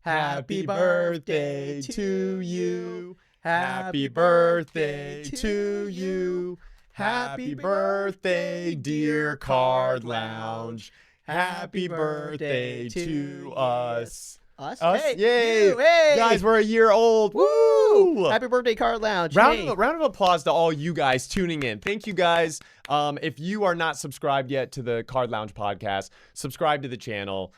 Happy birthday to you. Happy birthday to you. Happy birthday, dear Card Lounge. Happy birthday to us. Us? Hey, yay! you, hey. Guys, we're a year old. Woo! Happy birthday, Card Lounge. Round of applause to all you guys tuning in. Thank you, guys. If you are not subscribed yet to the Card Lounge podcast, subscribe to the channel.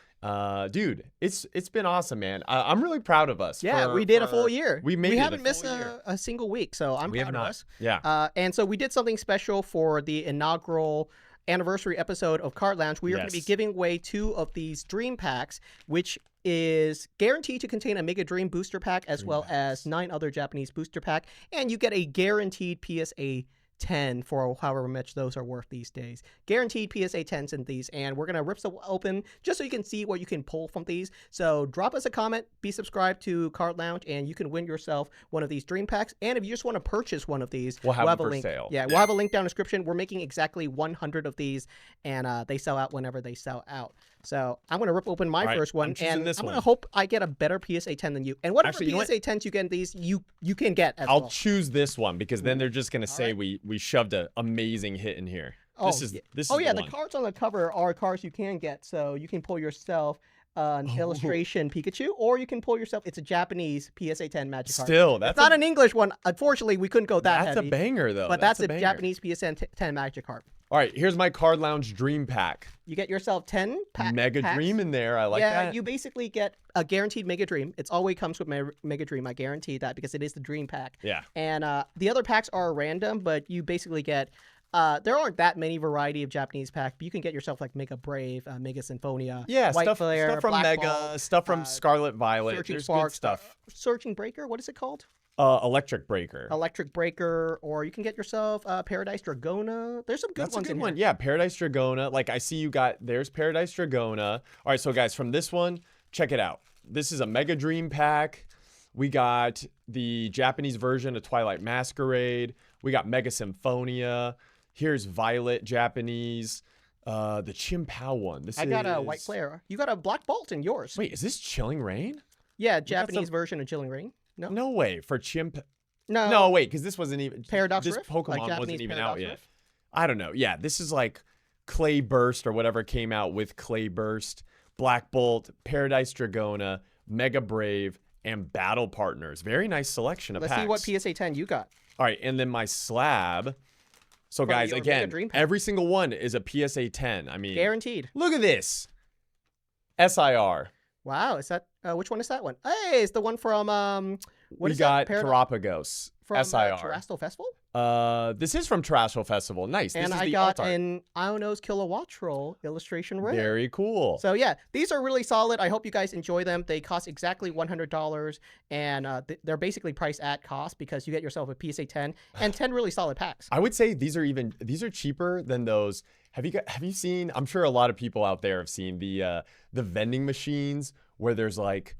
Dude, it's been awesome, man. I'm really proud of us. Yeah, we did a full year. We haven't missed a single week, so I'm proud of us. Yeah. And so we did something special for the inaugural anniversary episode of Card Lounge. We are going to be giving away 2 of these Dream Packs, which is guaranteed to contain a Mega Dream booster pack as well as 9 other Japanese booster pack, and you get a guaranteed PSA 10 for however much those are worth these days. Guaranteed PSA 10s in these, and we're going to rip some open just so you can see what you can pull from these. So drop us a comment, be subscribed to Card Lounge, and you can win yourself one of these Dream Packs. And if you just want to purchase one of these, we'll have a for link. sale. Yeah, we'll have a link down in the description. We're making exactly 100 of these, and they sell out whenever they sell out. So I'm going to rip open my first one, and I'm going to hope I get a better PSA 10 than you. And whatever PSA 10s you get in these, you can get as well. I'll choose this one because then they're just going to say we shoved an amazing hit in here. This is the cards on the cover are cards you can get, so you can pull yourself an illustration Pikachu, or you can pull yourself. It's a Japanese PSA 10 Magic card. Still, that's not an English one. Unfortunately, we couldn't go that heavy. That's a banger, though. But that's a Japanese PSA 10 Magic card. All right, here's my Card Lounge Dream Pack. You get yourself 10 Mega packs. Dream in there. I like that. Yeah, you basically get a guaranteed Mega Dream. It always comes with Mega Dream. I guarantee that because it is the Dream Pack. Yeah. And the other packs are random, but you basically get. There aren't that many variety of Japanese packs, but you can get yourself like Mega Brave, Mega Symphonia, White stuff Flare, from Black Mega, Ball, stuff from Scarlet Violet. Searching There's Sparks, good stuff. Searching Breaker, what is it called? Electric Breaker. Electric Breaker, or you can get yourself Paradise Dragona. There's some good ones in here. Yeah, Paradise Dragona. Like I see you got, there's Paradise Dragona. All right, so guys, from this one, check it out. This is a Mega Dream Pack. We got the Japanese version of Twilight Masquerade. We got Mega Symphonia. Here's Violet Japanese. The Chimpao one. I got a White Flare. You got a Black Bolt in yours. Wait, is this Chilling Rain? Yeah, Japanese version of Chilling Rain. No. No way. For Chimp. No, wait, because this wasn't even. Paradox This Rift? Pokemon Like wasn't even Paradox out yet. Rift? I don't know. Yeah, this is like Clay Burst or whatever came out with Clay Burst, Black Bolt, Paradise Dragona, Mega Brave, and Battle Partners. Very nice selection of packs. Let's see what PSA 10 you got. All right, and then my slab. So guys, again, every single one is a PSA 10. I mean, guaranteed. Look at this. SIR. Wow, is that which one is that one? Hey, it's the one from we got Terapagos. From SIR. Terastal Festival? This is from Terastal Festival. Nice. And this is I got an Iono's Kilowattrol illustration rare. Very cool. So yeah, these are really solid. I hope you guys enjoy them. They cost exactly $100, and they're basically priced at cost because you get yourself a PSA 10 and 10 really solid packs. I would say these are cheaper than those. Have you seen? I'm sure a lot of people out there have seen the vending machines where there's like.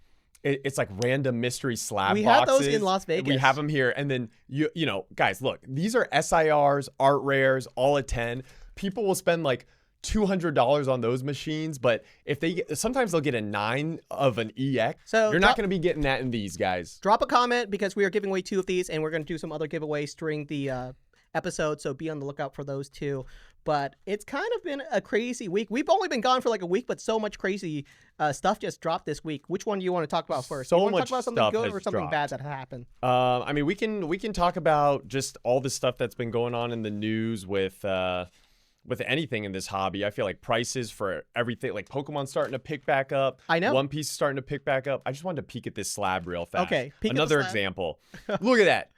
It's like random mystery slab boxes. We have those in Las Vegas. We have them here. And then, you know, guys, look, these are SIRs, art rares, all at 10. People will spend like $200 on those machines, but if they get, sometimes they'll get a 9 of an EX. So you're not going to be getting that in these, guys. Drop a comment because we are giving away 2 of these, and we're going to do some other giveaways during the episode, so be on the lookout for those too. But it's kind of been a crazy week. We've only been gone for like a week, but so much crazy stuff just dropped this week. Which one do you want to talk about first? So you want much to talk about something good or something dropped. bad that happened? I mean, we can talk about just all the stuff that's been going on in the news with anything in this hobby. I feel like prices for everything, like Pokemon's starting to pick back up. I know. One Piece is starting to pick back up. I just wanted to peek at this slab real fast. Okay. Another example. Look at that.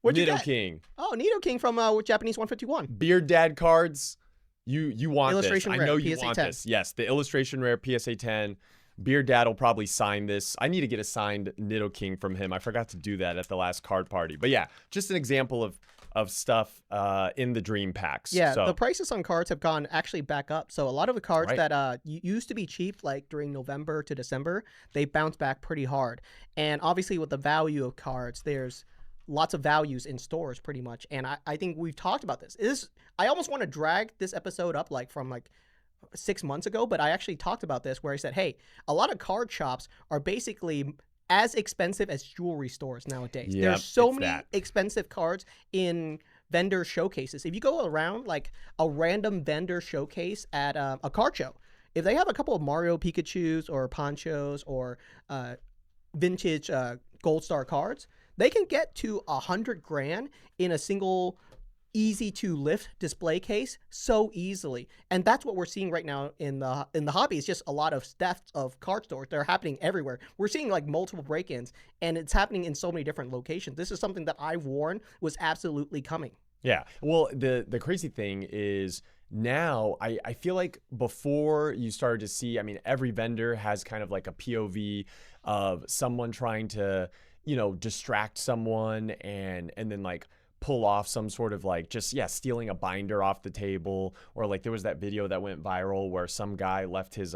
What'd you Nido get? King. Oh, Nido King from Japanese 151. Beard Dad cards. You want illustration this. Rare, I know you PSA want 10. this. Yes, the illustration rare PSA 10. Beard Dad will probably sign this. I need to get a signed Nido King from him. I forgot to do that at the last card party. But yeah, just an example of stuff in the Dream Packs. Yeah, so. The prices on cards have gone actually back up. So a lot of the cards that used to be cheap, like during November to December, they bounced back pretty hard. And obviously with the value of cards, there's lots of values in stores pretty much. And I think we've talked about this. I almost want to drag this episode up like from like 6 months ago, but I actually talked about this where I said, hey, a lot of card shops are basically as expensive as jewelry stores nowadays. Yep, There's so it's many that. expensive cards in vendor showcases. If you go around like a random vendor showcase at a card show, if they have a couple of Mario Pikachus or Ponchos or vintage Gold Star cards, they can get to $100,000 in a single easy to lift display case so easily. And that's what we're seeing right now in the hobby. It's just a lot of thefts of card stores. They're happening everywhere. We're seeing like multiple break-ins, and it's happening in so many different locations. This is something that I warned was absolutely coming. Yeah. Well, the crazy thing is now I feel like before you started to see, I mean, every vendor has kind of like a POV of someone trying to, distract someone and then like pull off some sort of like just stealing a binder off the table, or like there was that video that went viral where some guy left his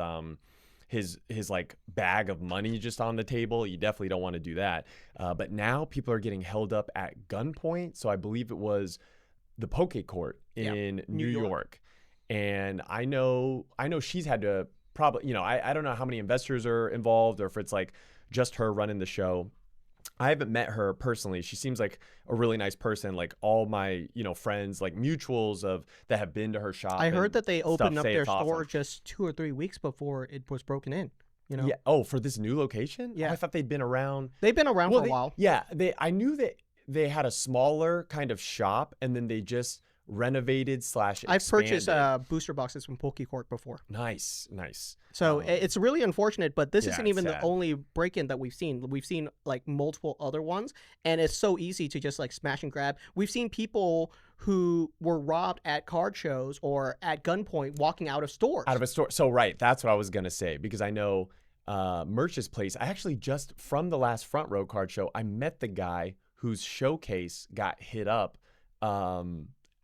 like bag of money just on the table. You definitely don't want to do that. But now people are getting held up at gunpoint. So I believe it was the Poke Court in New York. And I know she's had to probably, I don't know how many investors are involved or if it's like just her running the show. I haven't met her personally. She seems like a really nice person. Like all my, friends, like mutuals that have been to her shop. I heard that they opened up their store just 2 or 3 weeks before it was broken in. Yeah. Oh, for this new location? Yeah. Oh, I thought they'd been around. They've been around for a while. Yeah. I knew that they had a smaller kind of shop, and then they just renovated / I've purchased booster boxes from Pokecorp before. Nice. So it's really unfortunate, but this isn't even sad. the only break-in that we've seen. We've seen like multiple other ones, and it's so easy to just like smash and grab. We've seen people who were robbed at card shows or at gunpoint walking out of stores. Out of a store. So right, that's what I was gonna say, because I know Merch's place. I actually just from the last Front Row card show, I met the guy whose showcase got hit up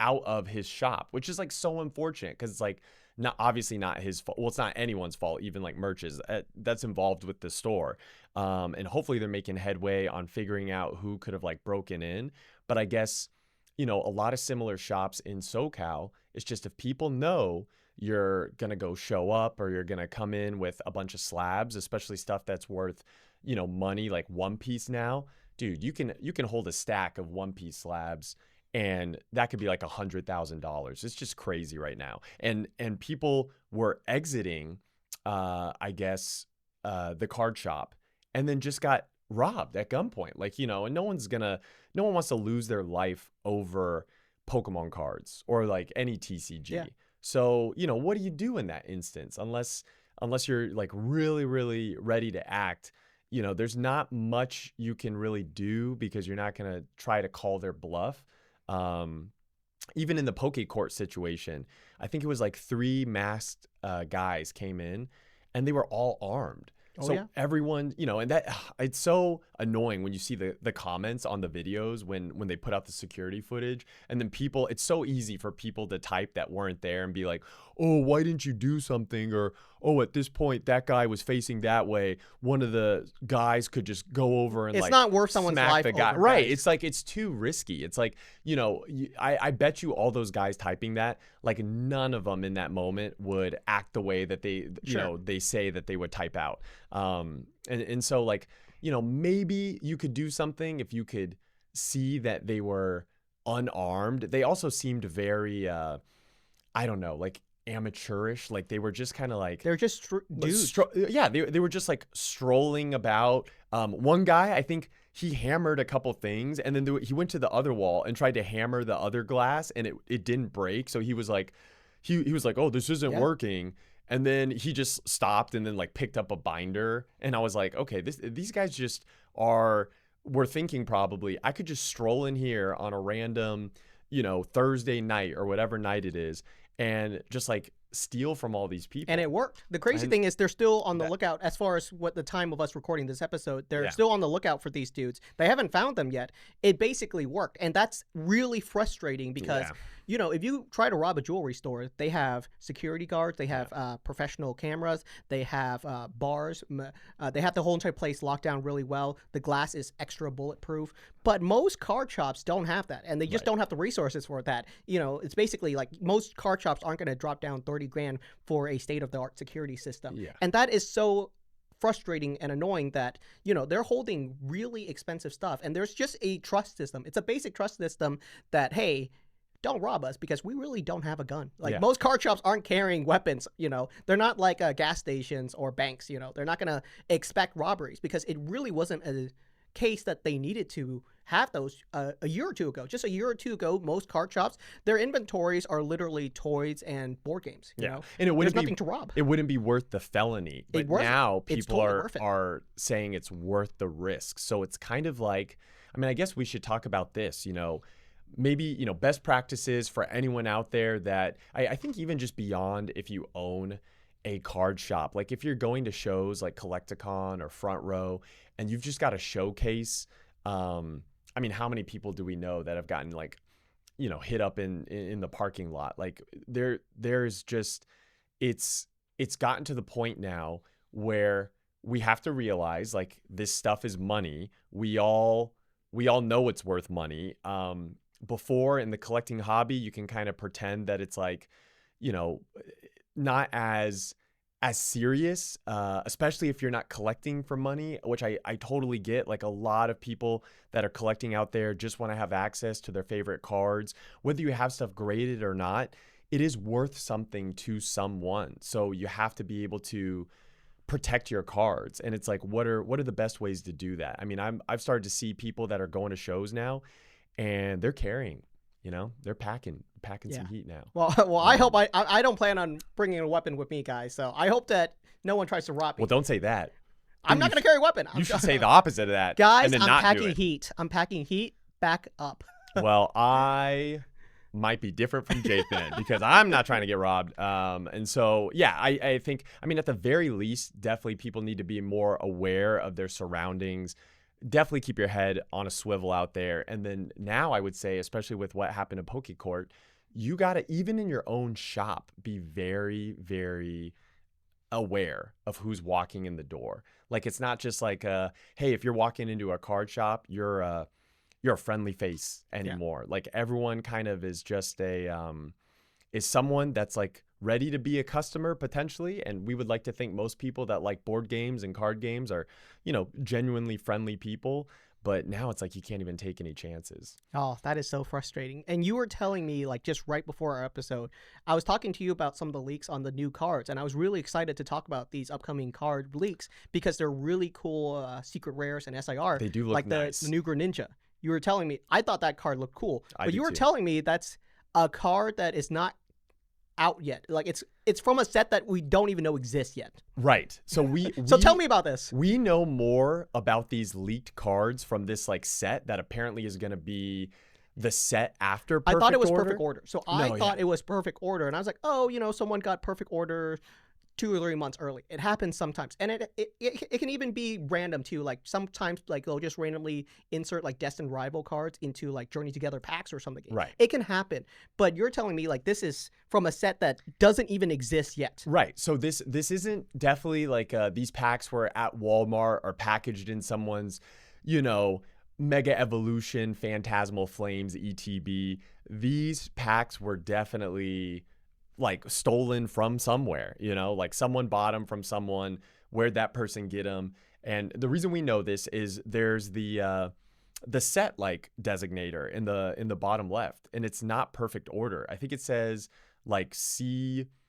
out of his shop, which is like so unfortunate because it's like obviously not his fault. Well, it's not anyone's fault, even like Merch's that's involved with the store. And hopefully they're making headway on figuring out who could have like broken in. But I guess, a lot of similar shops in SoCal, it's just if people know you're going to go show up or you're going to come in with a bunch of slabs, especially stuff that's worth, money, like One Piece now, dude, you can hold a stack of One Piece slabs and that could be like $100,000. It's just crazy right now. And people were exiting, I guess, the card shop and then just got robbed at gunpoint. Like, and no one wants to lose their life over Pokemon cards or like any TCG. Yeah. So, what do you do in that instance? Unless you're like really, really ready to act, there's not much you can really do because you're not going to try to call their bluff. Even in the Poke Court situation, I think it was like 3 masked guys came in and they were all armed. So everyone, and that it's so annoying when you see the comments on the videos when they put out the security footage, and then it's so easy for people to type that weren't there and be like, oh, why didn't you do something? Or, oh, at this point, that guy was facing that way. One of the guys could just go over and it's not worth someone's life the guy. over Right. guys. It's like, it's too risky. It's like, I bet you all those guys typing that, like none of them in that moment would act the way that they, they say that they would type out. And so like, maybe you could do something if you could see that they were unarmed. They also seemed very, I don't know, like amateurish. Like they were just kind of like, they're just dudes. They were just like strolling about. One guy, I think he hammered a couple things and then he went to the other wall and tried to hammer the other glass and it didn't break. So he was like, he was like, oh, this isn't working. And then he just stopped and then like picked up a binder. And I was like, okay, these guys just were thinking probably I could just stroll in here on a random, Thursday night or whatever night it is and just like steal from all these people. And it worked. The crazy thing is they're still on the lookout as far as what the time of us recording this episode. They're still on the lookout for these dudes. They haven't found them yet. It basically worked. And that's really frustrating because, if you try to rob a jewelry store, they have security guards, they have professional cameras, they have bars, they have the whole entire place locked down really well. The glass is extra bulletproof. But most card shops don't have that, and they just don't have the resources for that. It's basically like most card shops aren't going to drop down 30 grand for a state-of-the-art security system. Yeah. And that is so frustrating and annoying that they're holding really expensive stuff, and there's just a trust system. It's a basic trust system that, hey, don't rob us because we really don't have a gun. Like most card shops aren't carrying weapons. They're not like gas stations or banks. They're not gonna expect robberies because it really wasn't a case that they needed to have those a year or two ago. Just a year or two ago, most card shops, their inventories are literally toys and board games. You know? And there's nothing to rob. It wouldn't be worth the felony, but now people totally are saying it's worth the risk. So it's kind of like, I guess we should talk about this. Maybe best practices for anyone out there that I think even just beyond if you own a card shop, like if you're going to shows like Collecticon or Front Row and you've just got a showcase. How many people do we know that have gotten like, hit up in the parking lot? Like there's just, it's gotten to the point now where we have to realize like this stuff is money. We all know it's worth money. Before in the collecting hobby, you can kind of pretend that it's like, not as serious, especially if you're not collecting for money, which I totally get. Like a lot of people that are collecting out there just want to have access to their favorite cards. Whether you have stuff graded or not, it is worth something to someone. So you have to be able to protect your cards. And it's like, what are the best ways to do that? I've started to see people that are going to shows now and they're carrying, they're packing some heat now. Well, I hope I don't plan on bringing a weapon with me, guys. So I hope that no one tries to rob me. Well, don't say that. I'm not going to carry a weapon. You should say the opposite of that. Guys, and then I'm not packing do it. heat. I'm packing heat back up. Well, I might be different from Jathan because I'm not trying to get robbed. And so, yeah, I think, at the very least, definitely people need to be more aware of their surroundings. Definitely keep your head on a swivel out there. And then now I would say, especially with what happened at PokeCourt, you got to, even in your own shop, be very, very aware of who's walking in the door. Like, it's not just like, hey, if you're walking into a card shop, you're a friendly face anymore. Like, everyone kind of is just is someone that's like ready to be a customer potentially. And we would like to think most people that like board games and card games are, genuinely friendly people. But now it's like you can't even take any chances. Oh, that is so frustrating. And you were telling me, like, just right before our episode, I was talking to you about some of the leaks on the new cards. And I was really excited to talk about these upcoming card leaks because they're really cool secret rares and SIR. They do look like nice. The new Greninja. You were telling me, I thought that card looked cool. But you were too. telling me that's a card that is not out yet. Like, it's from a set that we don't even know exists yet. Right. So so tell me about this. We know more about these leaked cards from this like set that apparently is going to be the set after Perfect Order. I thought it was Perfect Order. So I thought it was Perfect Order. And I was like, oh, someone got Perfect Order 2 or 3 months early. It happens sometimes. And it can even be random too. Like sometimes like they'll just randomly insert like Destined Rival cards into like Journey Together packs or something. Right. It can happen. But you're telling me like this is from a set that doesn't even exist yet. Right. So this isn't definitely like these packs were at Walmart or packaged in someone's, Mega Evolution, Phantasmal Flames, ETB. These packs were definitely like stolen from somewhere, like someone bought them from someone. Where'd that person get them? And the reason we know this is there's the set like designator in the bottom left, and it's not Perfect Order. I think it says like CRI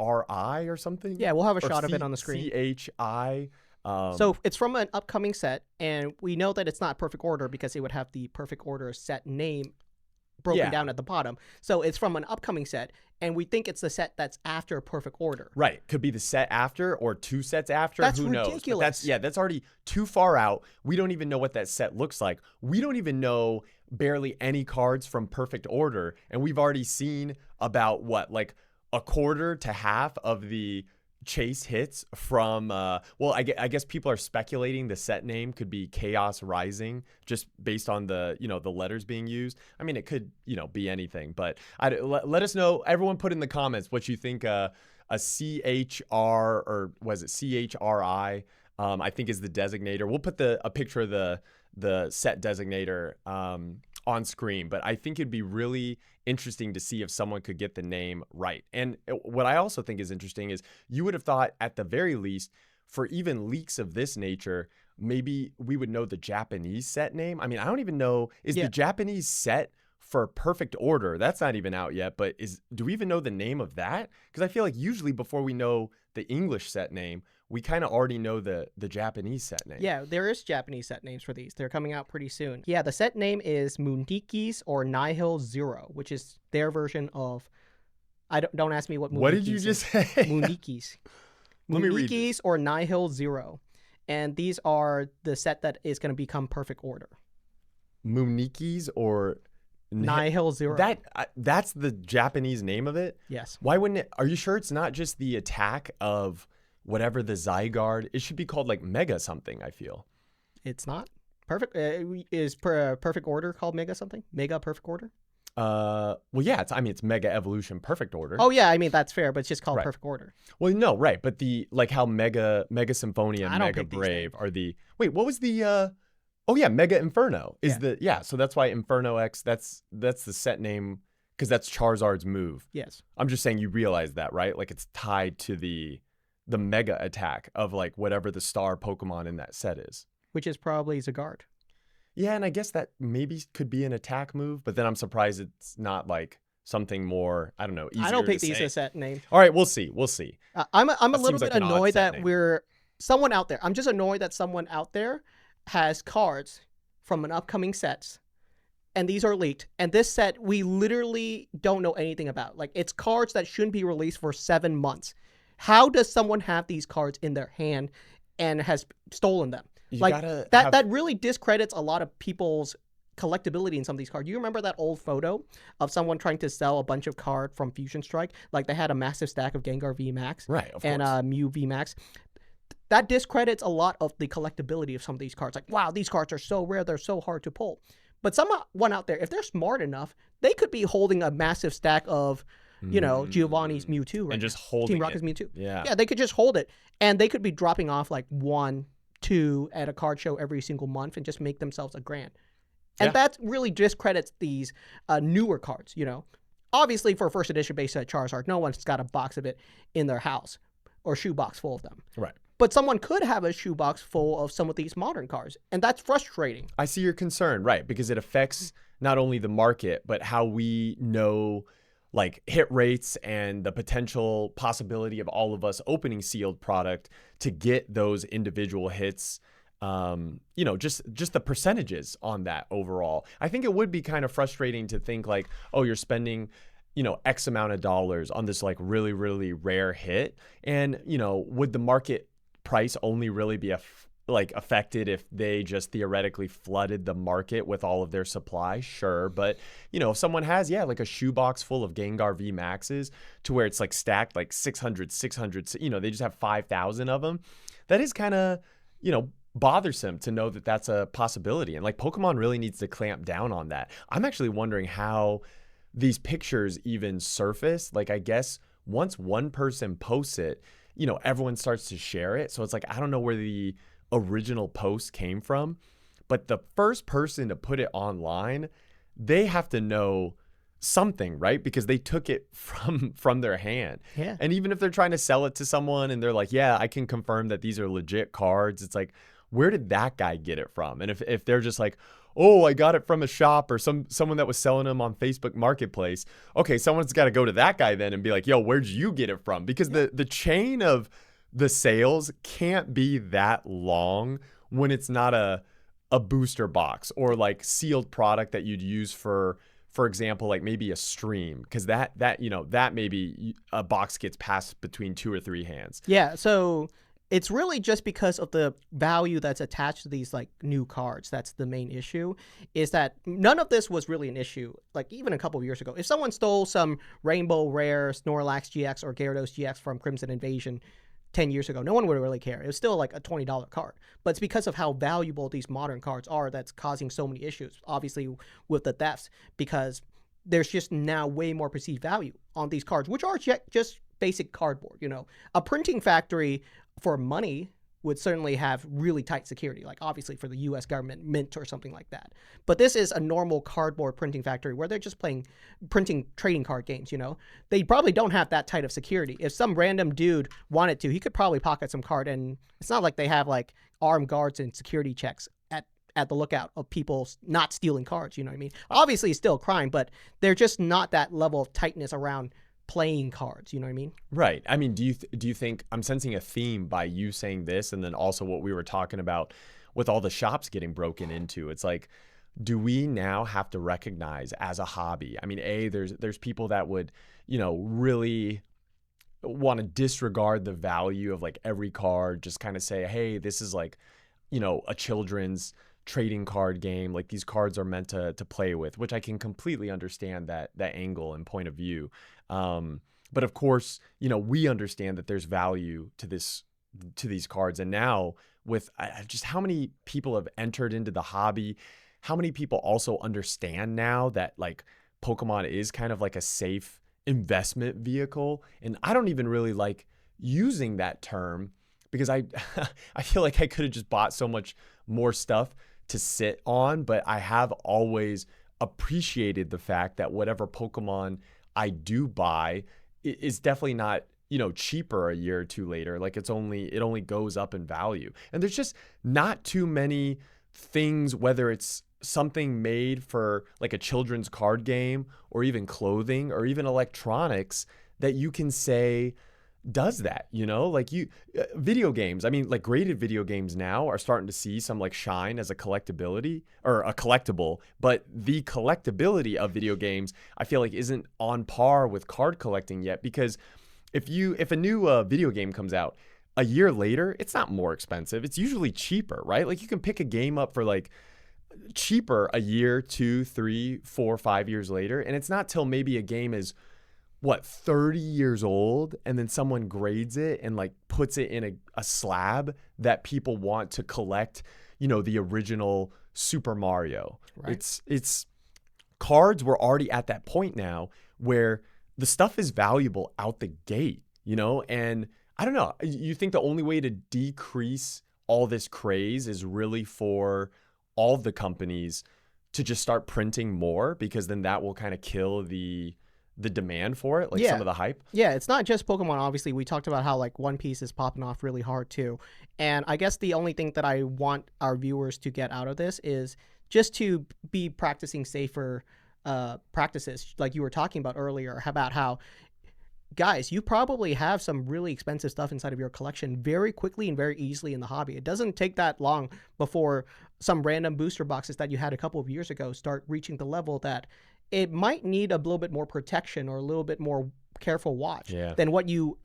or something. Yeah, we'll have a shot of it on the screen. CHI. So it's from an upcoming set, and we know that it's not Perfect Order because it would have the Perfect Order set name broken down at the bottom. So it's from an upcoming set, and we think it's the set that's after Perfect Order. Right. Could be the set after or 2 sets after. That's Who knows? ridiculous. But that's already too far out. We don't even know what that set looks like. We don't even know barely any cards from Perfect Order, and we've already seen about like a quarter to half of the chase hits from well, I guess people are speculating the set name could be Chaos Rising, just based on the the letters being used. I mean, it could be anything, but let us know. Everyone, put in the comments what you think. A CHR, or was it CHRI? I think is the designator. We'll put a picture of the set designator on screen, but I think it'd be really interesting to see if someone could get the name right. And what I also think is interesting is you would have thought at the very least for even leaks of this nature, maybe we would know the Japanese set name. I mean, I don't even know, is the Japanese set for Perfect Order? That's not even out yet, but do we even know the name of that? Because I feel like usually before we know the English set name, we kind of already know the Japanese set name. Yeah, there is Japanese set names for these. They're coming out pretty soon. Yeah, the set name is Moondikis or Nihil Zero, which is their version of... Don't ask me what Moondikis is. What did you just say? Moondikis. Let me read Moondikis or Nihil Zero. And these are the set that is going to become Perfect Order. Moonikis or... Nihil Zero. That's the Japanese name of it? Yes. Why wouldn't it... Are you sure it's not just the attack of... whatever the Zygarde, it should be called like Mega something, I feel. It's not. Perfect. Is Perfect Order called Mega something? Mega Perfect Order? Well, yeah, it's Mega Evolution Perfect Order. Oh, yeah, I mean, that's fair, but it's just called Perfect Order. Well, no, right, but how Mega Symphonia and Mega Brave are the... Wait, what was the... Oh, yeah, Mega Inferno is so that's why Inferno X, that's the set name, because that's Charizard's move. Yes. I'm just saying you realize that, right? Like, it's tied to the mega attack of like whatever the star Pokemon in that set is. Which is probably Zygarde. Yeah, and I guess that maybe could be an attack move, but then I'm surprised it's not like something more, I don't know, easier I don't pick to these say. as set name. All right, we'll see. I'm a little bit annoyed that someone out there, I'm just annoyed that someone out there has cards from an upcoming sets, and these are leaked. And this set, we literally don't know anything about. Like, it's cards that shouldn't be released for 7 months. How does someone have these cards in their hand and has stolen them? That really discredits a lot of people's collectability in some of these cards. You remember that old photo of someone trying to sell a bunch of cards from Fusion Strike? Like, they had a massive stack of Gengar V Max, right, of and course. Mew V Max. That discredits a lot of the collectability of some of these cards. Like, wow, these cards are so rare, they're so hard to pull. But someone out there, if they're smart enough, they could be holding a massive stack of Giovanni's Mewtwo right and just now. holding Team Rocket's Mewtwo. Yeah, they could just hold it, and they could be dropping off like 1, 2 at a card show every single month and just make themselves a grand. And that really discredits these newer cards. Obviously for first edition base set Charizard, no one's got a box of it in their house or shoebox full of them. Right. But someone could have a shoebox full of some of these modern cards, and that's frustrating. I see your concern, right? Because it affects not only the market, but how we know like hit rates and the potential possibility of all of us opening sealed product to get those individual hits. Just the percentages on that overall. I think it would be kind of frustrating to think like, oh, you're spending, X amount of dollars on this like really, really rare hit. And, would the market price only really be affected if they just theoretically flooded the market with all of their supply? Sure. But, if someone has, like a shoebox full of Gengar V Maxes to where it's like stacked like 600, they just have 5,000 of them. That is kind of, bothersome to know that that's a possibility. And like Pokemon really needs to clamp down on that. I'm actually wondering how these pictures even surface. Like, I guess once one person posts it, everyone starts to share it. So it's like, I don't know where the original post came from, but the first person to put it online, they have to know something, right? Because they took it from their hand. Yeah. And even if they're trying to sell it to someone and they're like, yeah, I can confirm that these are legit cards, it's like, where did that guy get it from? And if they're just like, oh, I got it from a shop or someone that was selling them on Facebook Marketplace, okay, someone's got to go to that guy then and be like, yo, where'd you get it from? Because the chain of the sales can't be that long when it's not a booster box or like sealed product that you'd use for example, like maybe a stream, because that maybe a box gets passed between 2 or 3 hands. Yeah, so it's really just because of the value that's attached to these like new cards. That's the main issue, is that none of this was really an issue like even a couple of years ago. If someone stole some Rainbow Rare Snorlax GX or Gyarados GX from Crimson Invasion, 10 years ago, no one would really care. It was still like a $20 card. But it's because of how valuable these modern cards are that's causing so many issues, obviously, with the thefts, because there's just now way more perceived value on these cards, which are just basic cardboard. A printing factory for money would certainly have really tight security, like obviously for the US government, mint or something like that. But this is a normal cardboard printing factory where they're just printing trading card games, They probably don't have that tight of security. If some random dude wanted to, he could probably pocket some card, and it's not like they have like armed guards and security checks at the lookout of people not stealing cards, you know what I mean? Obviously it's still a crime, but they're just not that level of tightness around playing cards, you know what I mean? Right. I mean, do you think, I'm sensing a theme by you saying this, and then also what we were talking about with all the shops getting broken into? It's like, do we now have to recognize as a hobby? I mean, there's people that would, really want to disregard the value of like every card, just kind of say, hey, this is like, a children's trading card game. Like, these cards are meant to play with, which I can completely understand that angle and point of view. But of course, we understand that there's value to these cards. And now with just how many people have entered into the hobby, how many people also understand now that like Pokemon is kind of like a safe investment vehicle. And I don't even really like using that term, because I feel like I could have just bought so much more stuff to sit on, but I have always appreciated the fact that whatever Pokemon I do buy is definitely not, cheaper a year or two later. Like, it only goes up in value. And there's just not too many things, whether it's something made for like a children's card game or even clothing or even electronics, that you can say does that, like video games. I mean, like graded video games now are starting to see some like shine as a collectability or a collectible, but the collectability of video games, I feel like, isn't on par with card collecting yet, because if a new video game comes out a year later, it's not more expensive. It's usually cheaper, right? Like, you can pick a game up for like cheaper a year, 2, 3, 4, 5 years later. And it's not till maybe a game is 30 years old, and then someone grades it and like puts it in a slab that people want to collect, the original Super Mario. Right. It's cards were already at that point now where the stuff is valuable out the gate, and I don't know. You think the only way to decrease all this craze is really for all of the companies to just start printing more, because then that will kind of kill the demand for it, like some of the hype? Yeah, it's not just Pokemon. Obviously, we talked about how like One Piece is popping off really hard too. And I guess the only thing that I want our viewers to get out of this is just to be practicing safer practices, like you were talking about earlier, about how, guys, you probably have some really expensive stuff inside of your collection very quickly and very easily in the hobby. It doesn't take that long before some random booster boxes that you had a couple of years ago start reaching the level that it might need a little bit more protection or a little bit more careful watch than what you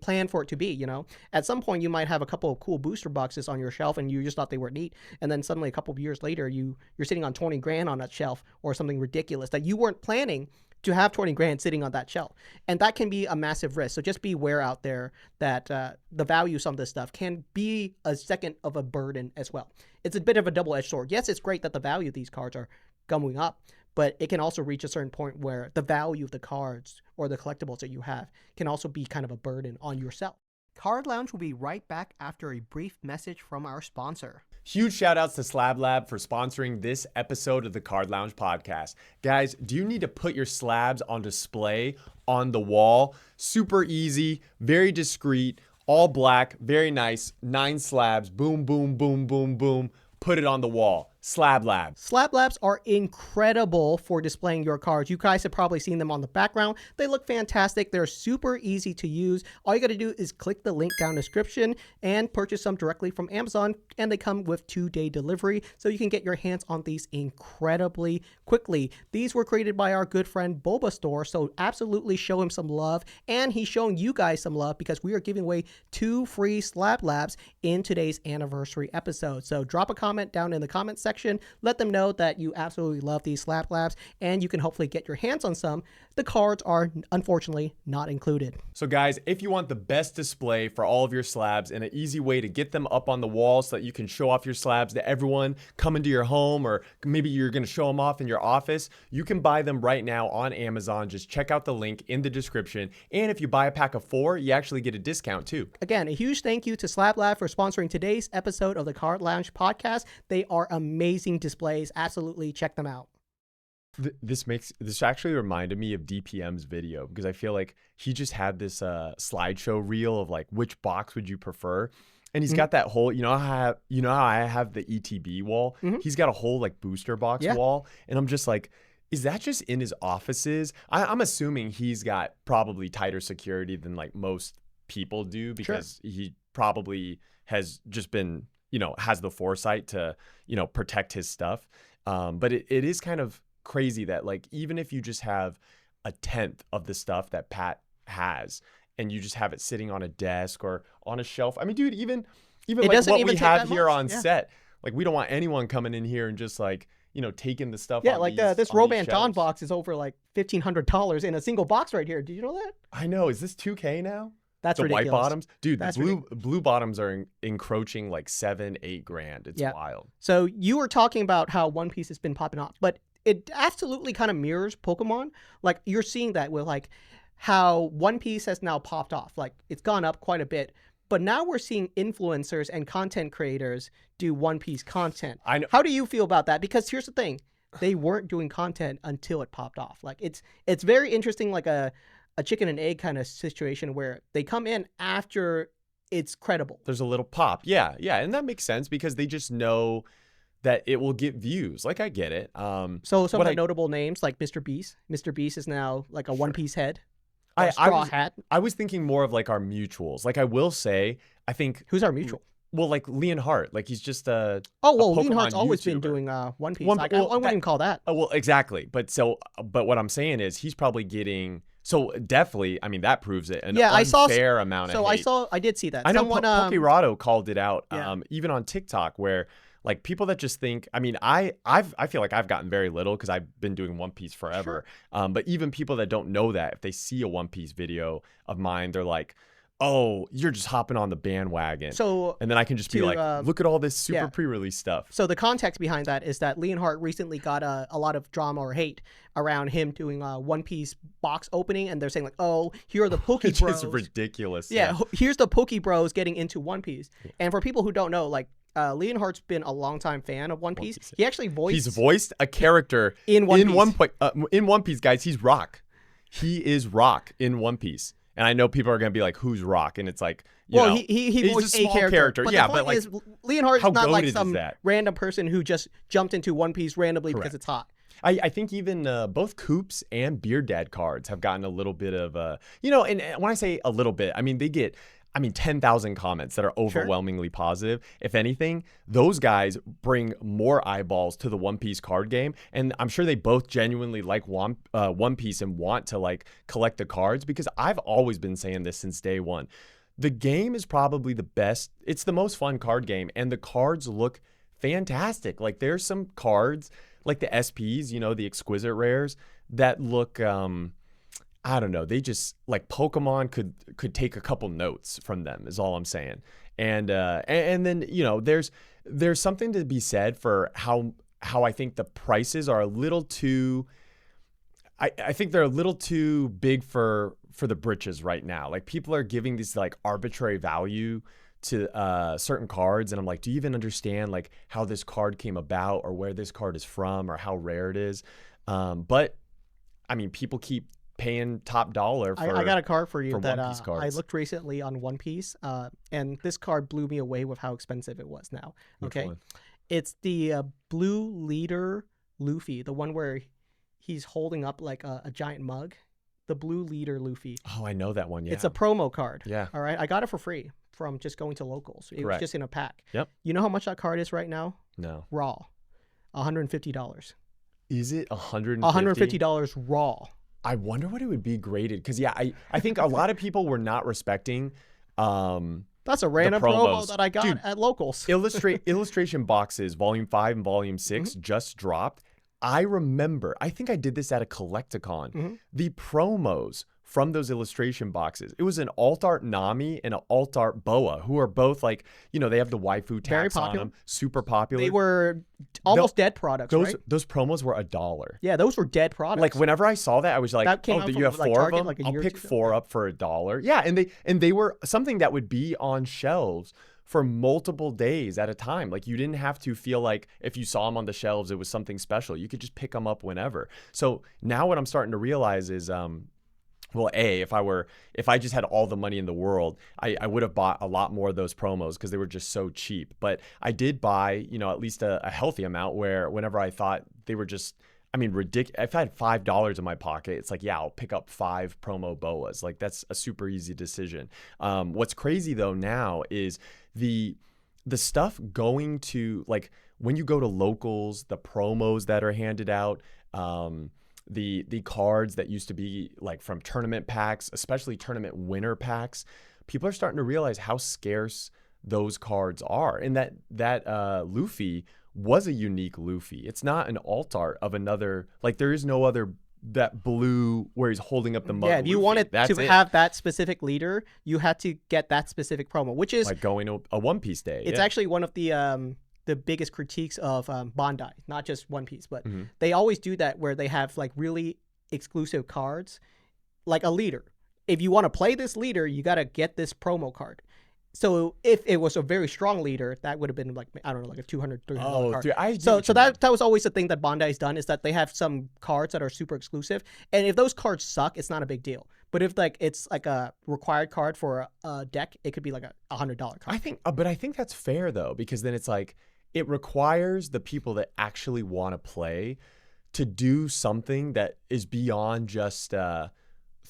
plan for it to be. At some point you might have a couple of cool booster boxes on your shelf and you just thought they were neat, and then suddenly a couple of years later you're sitting on 20 grand on that shelf, or something ridiculous that you weren't planning to have 20 grand sitting on that shelf. And that can be a massive risk. So just be aware out there that the value of some of this stuff can be a second of a burden as well. It's a bit of a double-edged sword. Yes, it's great that the value of these cards are going up, but it can also reach a certain point where the value of the cards or the collectibles that you have can also be kind of a burden on yourself. Card Lounge will be right back after a brief message from our sponsor. Huge shout outs to Slab Lab for sponsoring this episode of the Card Lounge podcast. Guys, do you need to put your slabs on display on the wall? Super easy, very discreet, all black, very nice. 9 slabs, boom, boom, boom, boom, boom. Put it on the wall. Slab Lab. Slab Labs are incredible for displaying your cards. You guys have probably seen them on the background. They look fantastic. They're super easy to use. All you got to do is click the link down in the description and purchase some directly from Amazon, and they come with 2-day delivery, so you can get your hands on these incredibly quickly. These were created by our good friend Bulbasaur, so absolutely show him some love, and he's showing you guys some love because we are giving away 2 free Slab Labs in today's anniversary episode. So drop a comment down in the comment section section. Let them know that you absolutely love these slab labs, and you can hopefully get your hands on some. The cards are unfortunately not included. So guys, if you want the best display for all of your slabs and an easy way to get them up on the wall so that you can show off your slabs to everyone coming to your home, or maybe you're going to show them off in your office, you can buy them right now on Amazon. Just check out the link in the description. And if you buy a pack of 4, you actually get a discount too. Again, a huge thank you to Slab Lab for sponsoring today's episode of the Card Lounge podcast. They are amazing displays. Absolutely check them out. This actually reminded me of DPM's video, because I feel like he just had this slideshow reel of like, which box would you prefer? And he's got that whole, you know how I have the ETB wall? He's got a whole like booster box wall. And I'm just like, is that just in his offices? I'm assuming he's got probably tighter security than like most people do, because he probably has just been, has the foresight to, protect his stuff. But it is kind of crazy that like, even if you just have a 1/10 of the stuff that Pat has, and you just have it sitting on a desk or on a shelf. I mean, dude, even like what we have here on set, like we don't want anyone coming in here and just like, taking the stuff. Yeah, like this Roban Dawn box is over like $1,500 in a single box right here. Did you know that? I know. Is this 2K now? That's the ridiculous. White bottoms, dude. That's the blue bottoms are encroaching like $7-8 grand. It's wild. So you were talking about how One Piece has been popping off, but it absolutely kind of mirrors Pokemon. Like you're seeing that with like how One Piece has now popped off. Like it's gone up quite a bit, but now we're seeing influencers and content creators do One Piece content. I know. How do you feel about that? Because here's the thing, they weren't doing content until it popped off. Like it's very interesting, like a chicken and egg kind of situation where they come in after it's credible. There's a little pop. Yeah. And that makes sense because they just know that it will get views. Like I get it. So some of the notable names like Mr. Beast. Mr. Beast is now like a One Piece head. Straw hat. I was thinking more of like our mutuals. Like I will say, I think. Who's our mutual? Well, like Leonhardt, like he's just a Leonhardt's always been doing One Piece. I wouldn't even call that. Oh, well, exactly. But what I'm saying is he's probably getting. So definitely, I mean, that proves it. Unfair amount of hate. I did see that. I know Pokérado called it out, even on TikTok, where like people that just think, I mean, I feel like I've gotten very little because I've been doing One Piece forever. Sure. But even people that don't know that, if they see a One Piece video of mine, they're like, oh, you're just hopping on the bandwagon. And then I can just be like, look at all this super pre-release stuff. So the context behind that is that Leonhardt recently got a lot of drama or hate around him doing a One Piece box opening, and they're saying like, oh, here are the Poke Bros. Which is ridiculous. Yeah, here's the Poke Bros getting into One Piece. And for people who don't know, like, Leonhardt's been a longtime fan of One Piece. He actually voiced a character in One Piece, guys. He's Rock. He is Rock in One Piece. And I know people are going to be like, who's Rock? And it's like, he voiced a small character. But yeah, the but like, Leonhardt's not like some random person who just jumped into One Piece randomly because it's hot. I think even both Coops and Beard Dad cards have gotten a little bit of, and when I say a little bit, I mean, they get 10,000 comments that are overwhelmingly positive. If anything, those guys bring more eyeballs to the One Piece card game. And I'm sure they both genuinely like One Piece and want to like collect the cards, because I've always been saying this since day one. The game is probably the best. It's the most fun card game, and the cards look fantastic. Like there's some cards like the SPs, the exquisite rares that look, I don't know. They just like Pokemon could take a couple notes from them is all I'm saying. And then, there's something to be said for how I think the prices are a little too, I think they're a little too big for the britches right now. Like people are giving these like arbitrary value to certain cards. And I'm like, do you even understand like how this card came about or where this card is from or how rare it is? But I mean, people keep paying top dollar for I got a card for you that One Piece cards. I looked recently on One Piece, and this card blew me away with how expensive it was now. Okay, it's the Blue Leader Luffy, the one where he's holding up like a giant mug. The Blue Leader Luffy. Oh, I know that one. Yeah, it's a promo card. Yeah. All right, I got it for free from just going to locals. It was just in a pack. Yep. You know how much that card is right now? No. Raw, $150. Is it $150? $150 raw. I wonder what it would be graded, because I think a lot of people were not respecting the That's a random promo that I got at locals. Illustration boxes, volume 5 and volume 6 just dropped. I remember, I think I did this at a Collecticon. The promos from those illustration boxes. It was an alt art Nami and an alt art Boa, who are both like, you know, they have the waifu tags on them, super popular. They were almost dead products, right? Those promos were $1. Yeah, those were dead products. Like whenever I saw that, I was like, oh, you have 4 of them? Like I'll pick 4 up for $1. Yeah, and they were something that would be on shelves for multiple days at a time. Like you didn't have to feel like if you saw them on the shelves, it was something special. You could just pick them up whenever. So now what I'm starting to realize is, well, if I just had all the money in the world, I would have bought a lot more of those promos because they were just so cheap. But I did buy, you know, at least a healthy amount where whenever I thought they were just, I mean, ridiculous. If I had $5 in my pocket, it's like, yeah, I'll pick up 5 promo boas. Like that's a super easy decision. What's crazy though now is the stuff going to, like when you go to locals, the promos that are handed out, the cards that used to be like from tournament packs, especially tournament winner packs, people are starting to realize how scarce those cards are. And that Luffy was a unique Luffy. It's not an alt art of another, like there is no other, that blue where he's holding up the mug. Yeah, if you wanted to have that specific leader, you had to get that specific promo, which is like going to a One Piece day. It's actually one of the biggest critiques of Bandai, not just One Piece, but they always do that where they have like really exclusive cards, like a leader. If you want to play this leader, you got to get this promo card. So if it was a very strong leader, that would have been like, I don't know, like a $200, $300 card. Dude, so that was always the thing that Bandai's done, is that they have some cards that are super exclusive. And if those cards suck, it's not a big deal. But if like it's like a required card for a deck, it could be like a $100 card. But I think that's fair though, because then it's like, it requires the people that actually want to play to do something that is beyond just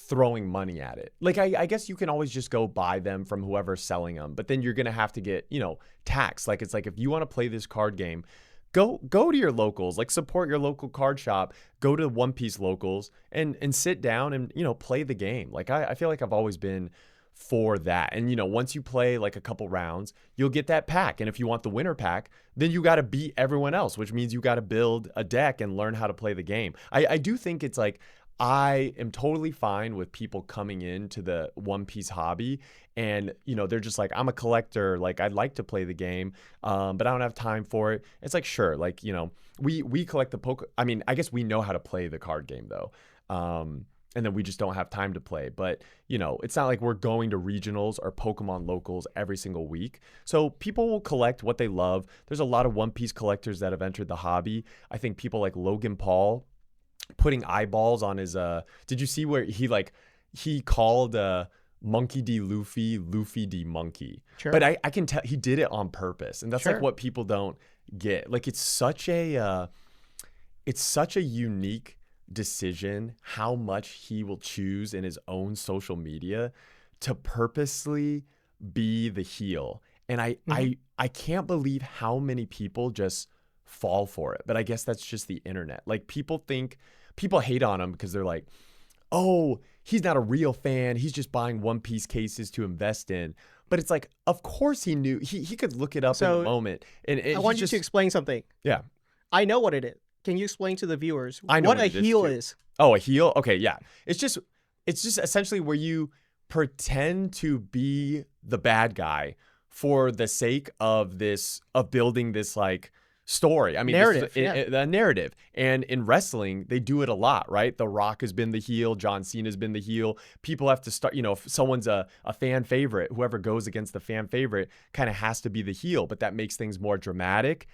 throwing money at it. Like I guess you can always just go buy them from whoever's selling them, but then you're gonna have to get, you know, taxed. Like it's like, if you want to play this card game, go to your locals, like support your local card shop, go to One Piece locals and sit down and, you know, play the game. Like I feel like I've always been for that. And, you know, once you play like a couple rounds, you'll get that pack. And if you want the winner pack, then you got to beat everyone else, which means you got to build a deck and learn how to play the game. I do think it's like, I am totally fine with people coming into the One Piece hobby and, you know, they're just like, I'm a collector. Like, I'd like to play the game, but I don't have time for it. It's like, sure. Like, you know, we collect the I mean, I guess we know how to play the card game though. And then we just don't have time to play. But, you know, it's not like we're going to regionals or Pokemon locals every single week. So people will collect what they love. There's a lot of One Piece collectors that have entered the hobby. I think people like Logan Paul putting eyeballs on his, did you see where he called Monkey D. Luffy, Luffy D. Monkey. Sure. But I can tell he did it on purpose. And that's Sure. like what people don't get. Like it's such a unique decision how much he will choose in his own social media to purposely be the heel. And I can't believe how many people just fall for it. But I guess that's just the internet. Like people hate on him because they're like, oh, he's not a real fan. He's just buying One Piece cases to invest in. But it's like, of course he knew. He could look it up in the moment. And I want you to explain something. Yeah. I know what it is. Can you explain to the viewers what a heel is? Oh, a heel? Okay, yeah. It's just essentially where you pretend to be the bad guy for the sake of building this like story. I mean, narrative, the narrative. And in wrestling, they do it a lot, right? The Rock has been the heel. John Cena's been the heel. People have to start, you know, if someone's a fan favorite, whoever goes against the fan favorite kind of has to be the heel, but that makes things more dramatic.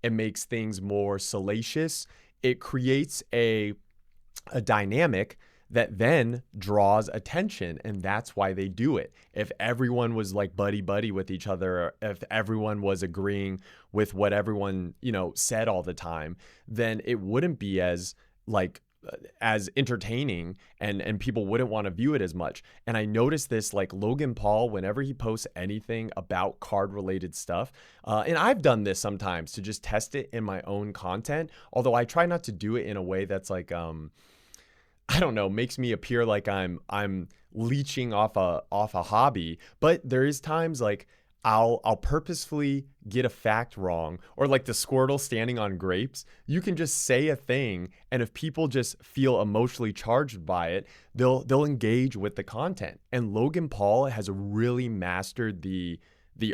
It makes things more salacious. It creates a dynamic that then draws attention, and that's why they do it. If everyone was like buddy with each other, or if everyone was agreeing with what everyone, you know, said all the time, then it wouldn't be as entertaining and people wouldn't want to view it as much. And I noticed this, like Logan Paul, whenever he posts anything about card related stuff, and I've done this sometimes to just test it in my own content, although I try not to do it in a way that's like I don't know, makes me appear like I'm leeching off a hobby. But there is times like I'll purposefully get a fact wrong, or like the Squirtle standing on grapes. You can just say a thing, and if people just feel emotionally charged by it, they'll engage with the content. And Logan Paul has really mastered the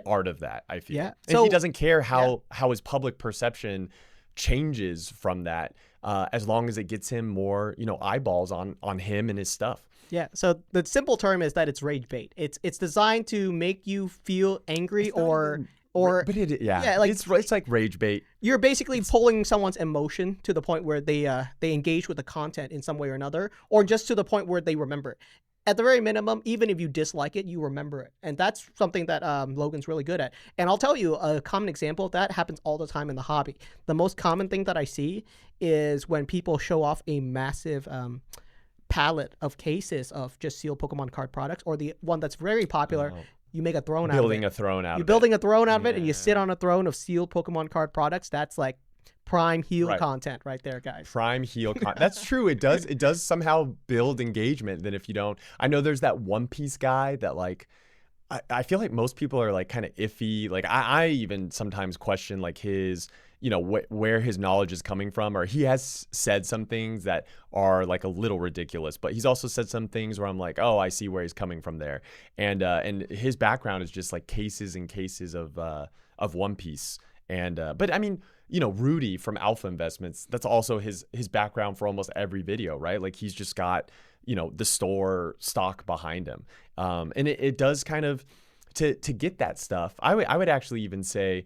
art of that, I feel. Yeah. And So he doesn't care how his public perception changes from that, as long as it gets him more, eyeballs on him and his stuff. yeah, so the simple term is that it's rage bait. It's designed to make you feel angry or But yeah, like it's like rage bait. you're basically pulling someone's emotion to the point where they engage with the content in some way or another, or just to the point where they remember it. At the very minimum, even if you dislike it, you remember it. And that's something that Logan's really good at. And I'll tell you, a common example of that happens all the time in the hobby. The most common thing that I see is when people show off a massive palette of cases of just sealed Pokemon card products, or the one that's very popular, you make a throne out of it. Building a throne out of it. You're building a throne out of it, and you sit on a throne of sealed Pokemon card products. That's like prime heel content right there, guys. Prime heel content. That's true. It does somehow build engagement. Then if you don't, I know there's that One Piece guy that like, I feel like most people are like kind of iffy. Like I even sometimes question like his, where his knowledge is coming from, or he has said some things that are like a little ridiculous, but he's also said some things where I'm like, oh, I see where he's coming from there. And his background is just like cases and cases of One Piece. And but I mean, Rudy from Alpha Investments, that's also his background for almost every video, right? Like he's just got, the store stock behind him. And it does kind of, to get that stuff, I would actually even say,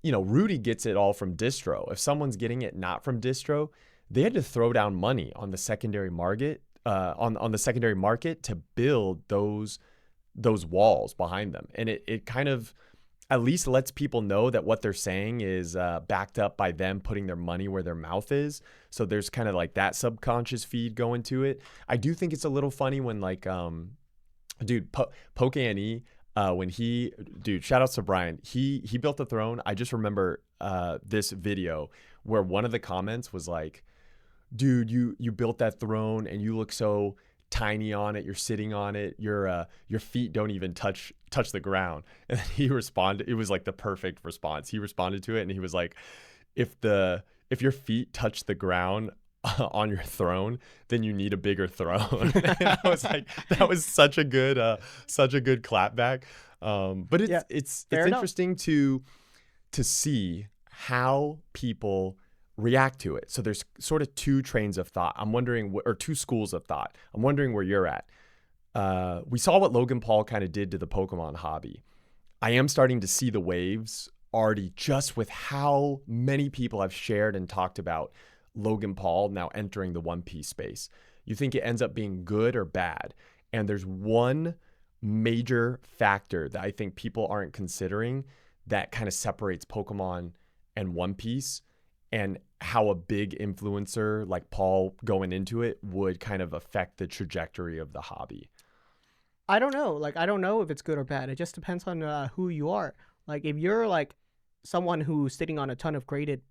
Rudy gets it all from distro. If someone's getting it not from distro, they had to throw down money on the secondary market, on the secondary market to build those walls behind them. And it kind of at least lets people know that what they're saying is backed up by them putting their money where their mouth is. So there's kind of like that subconscious feed going to it. I do think it's a little funny when like, dude, Poke&E, when shout outs to Brian, he built a throne. I just remember this video where one of the comments was like, dude, you built that throne and you look so tiny on it, you're sitting on it, your feet don't even touch the ground. And then he responded, it was like the perfect response. He responded to it and he was like, if your feet touch the ground on your throne, then you need a bigger throne. And I was like, that was such a good clapback. But it's interesting to see how people react to it. So there's sort of two trains of thought. I'm wondering, or two schools of thought. I'm wondering where you're at. We saw what Logan Paul kind of did to the Pokemon hobby. I am starting to see the waves already, just with how many people have shared and talked about Logan Paul now entering the One Piece space. You think it ends up being good or bad? And there's one major factor that I think people aren't considering that kind of separates Pokemon and One Piece, and how a big influencer like Paul going into it would kind of affect the trajectory of the hobby. I don't know. Like, I don't know if it's good or bad. It just depends on who you are. Like, if you're like someone who's sitting on a ton of graded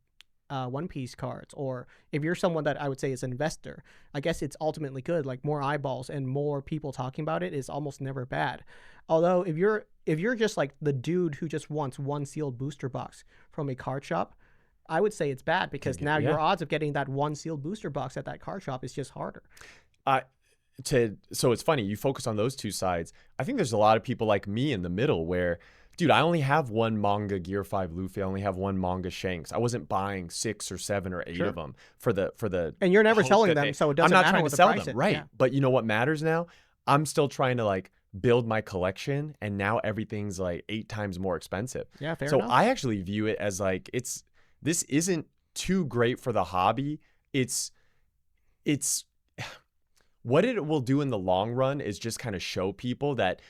One Piece cards, or if you're someone that I would say is an investor, I guess it's ultimately good. Like, more eyeballs and more people talking about it is almost never bad. Although if you're just like the dude who just wants one sealed booster box from a card shop, I would say it's bad, because now your odds of getting that one sealed booster box at that card shop is just harder. So it's funny, you focus on those two sides. I think there's a lot of people like me in the middle where, dude, I only have one manga Gear 5 Luffy. I only have one manga Shanks. I wasn't buying 6 or 7 or 8 of them for the. And you're never selling them, so it doesn't matter. I'm not trying to sell them, right? Yeah. But you know what matters now? I'm still trying to like build my collection, and now everything's like 8 times more expensive. Yeah, fair so enough. I actually view it as like this isn't too great for the hobby. It's what it will do in the long run is just kind of show people that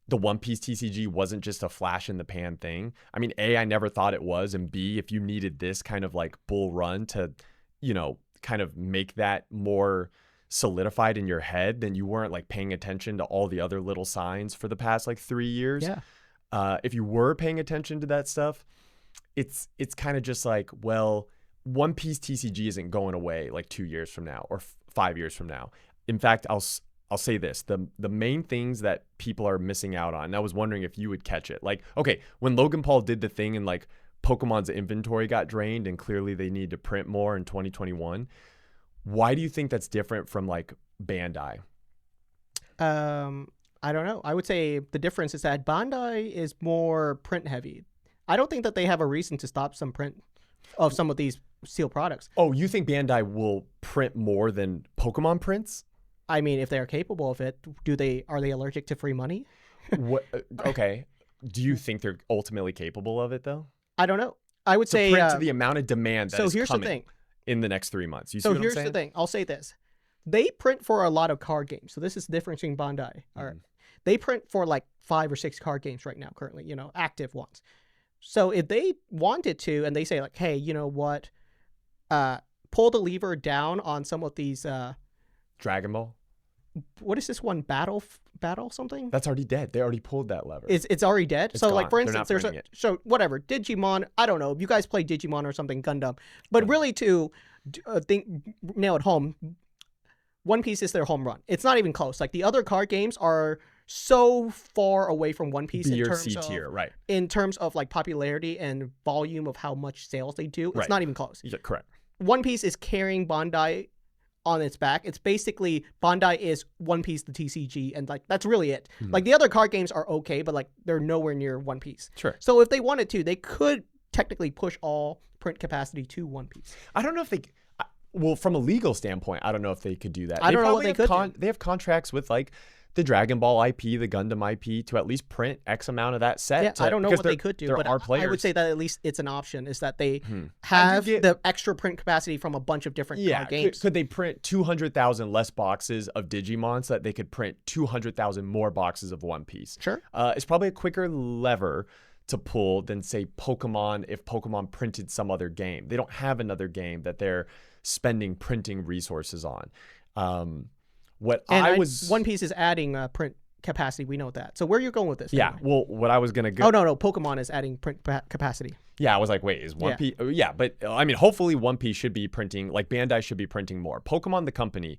the One Piece TCG wasn't just a flash in the pan thing. I mean, A, I never thought it was, and B, if you needed this kind of like bull run to, kind of make that more solidified in your head, then you weren't like paying attention to all the other little signs for the past like 3 years. Yeah. If you were paying attention to that stuff, it's kind of just like, well, One Piece TCG isn't going away like 2 years from now or 5 years from now. in fact, I'll say this: the main things that people are missing out on. And I was wondering if you would catch it. Like, okay, when Logan Paul did the thing and like Pokemon's inventory got drained, and clearly they need to print more in 2021. Why do you think that's different from like Bandai? I don't know. I would say the difference is that Bandai is more print heavy. I don't think that they have a reason to stop some print of some of these sealed products. Oh, you think Bandai will print more than Pokemon prints? I mean, if they are capable of it, are they allergic to free money? What? Okay. Do you think they're ultimately capable of it though? I don't know. I would say print to the amount of demand that is here's coming the thing. In the next 3 months. You see so what I'm here's saying? the thing. I'll say this: they print for a lot of card games. So this is the difference between Bandai. All right. They print for like 5 or 6 card games right now, currently. You know, active ones. So if they wanted to, and they say like, hey, you know what, pull the lever down on some of these. Dragon Ball. What is this one? Battle something? That's already dead. They already pulled that lever. It's already dead. It's so gone. like for They're not instance, printing it. so whatever Digimon. I don't know if you guys play Digimon or something, Gundam, but really to nail it home, One Piece is their home run. It's not even close. Like the other card games are so far away from One Piece B in or terms C of tier, right? In terms of like popularity and volume of how much sales they do. It's Right. not even close. Yeah, correct. One Piece is carrying Bandai on its back. It's basically Bandai is One Piece, the TCG, and like that's really it. Like the other card games are okay, but like they're nowhere near One Piece. Sure. So if they wanted to, they could technically push all print capacity to One Piece. I don't know if they. Well, from a legal standpoint, I don't know if they could do that. I don't know what they could do. They have contracts with like the Dragon Ball IP, the Gundam IP, to at least print X amount of that set. Yeah, I don't know what they could do, but are players. I would say that at least it's an option, is that they have the extra print capacity from a bunch of different card games. Could they print 200,000 less boxes of Digimon so that they could print 200,000 more boxes of One Piece? Sure. It's probably a quicker lever to pull than, say, Pokemon if Pokemon printed some other game. They don't have another game that they're spending printing resources on. One Piece is adding print capacity. We know that. So where are you going with this? Yeah. Anyway? Well, what I was gonna go. Oh no, Pokemon is adding print capacity. Yeah, I was like, wait, is One Piece? Yeah, but I mean, hopefully One Piece should be printing, like Bandai should be printing more. Pokemon, the company,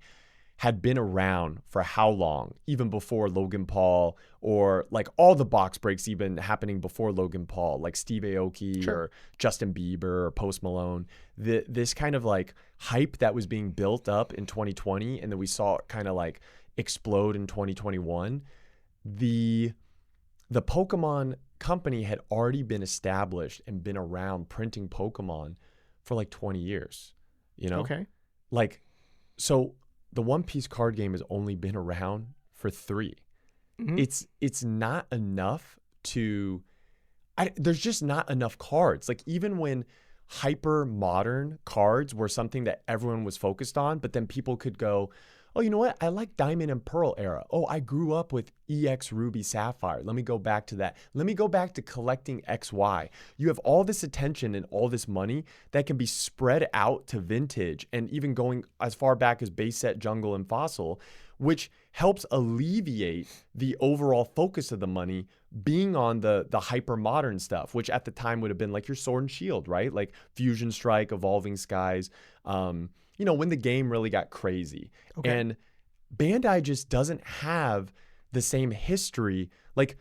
had been around for how long? Even before Logan Paul, or like all the box breaks even happening before Logan Paul, like Steve Aoki or Justin Bieber or Post Malone. This kind of like hype that was being built up in 2020, and then we saw it kind of like explode in 2021. The Pokemon company had already been established and been around printing Pokemon for like 20 years, you know? Okay. Like, so the One Piece card game has only been around for 3. It's not enough to, there's just not enough cards. Like even when hyper modern cards were something that everyone was focused on, but then people could go, oh, you know what? I like Diamond and Pearl era. Oh, I grew up with EX Ruby Sapphire. Let me go back to that. Let me go back to collecting XY. You have all this attention and all this money that can be spread out to vintage and even going as far back as base set, jungle, and fossil, which helps alleviate the overall focus of the money being on the hyper modern stuff, which at the time would have been like your Sword and Shield, right? Like Fusion Strike, Evolving Skies, you know, when the game really got crazy. Okay. And Bandai just doesn't have the same history. Like,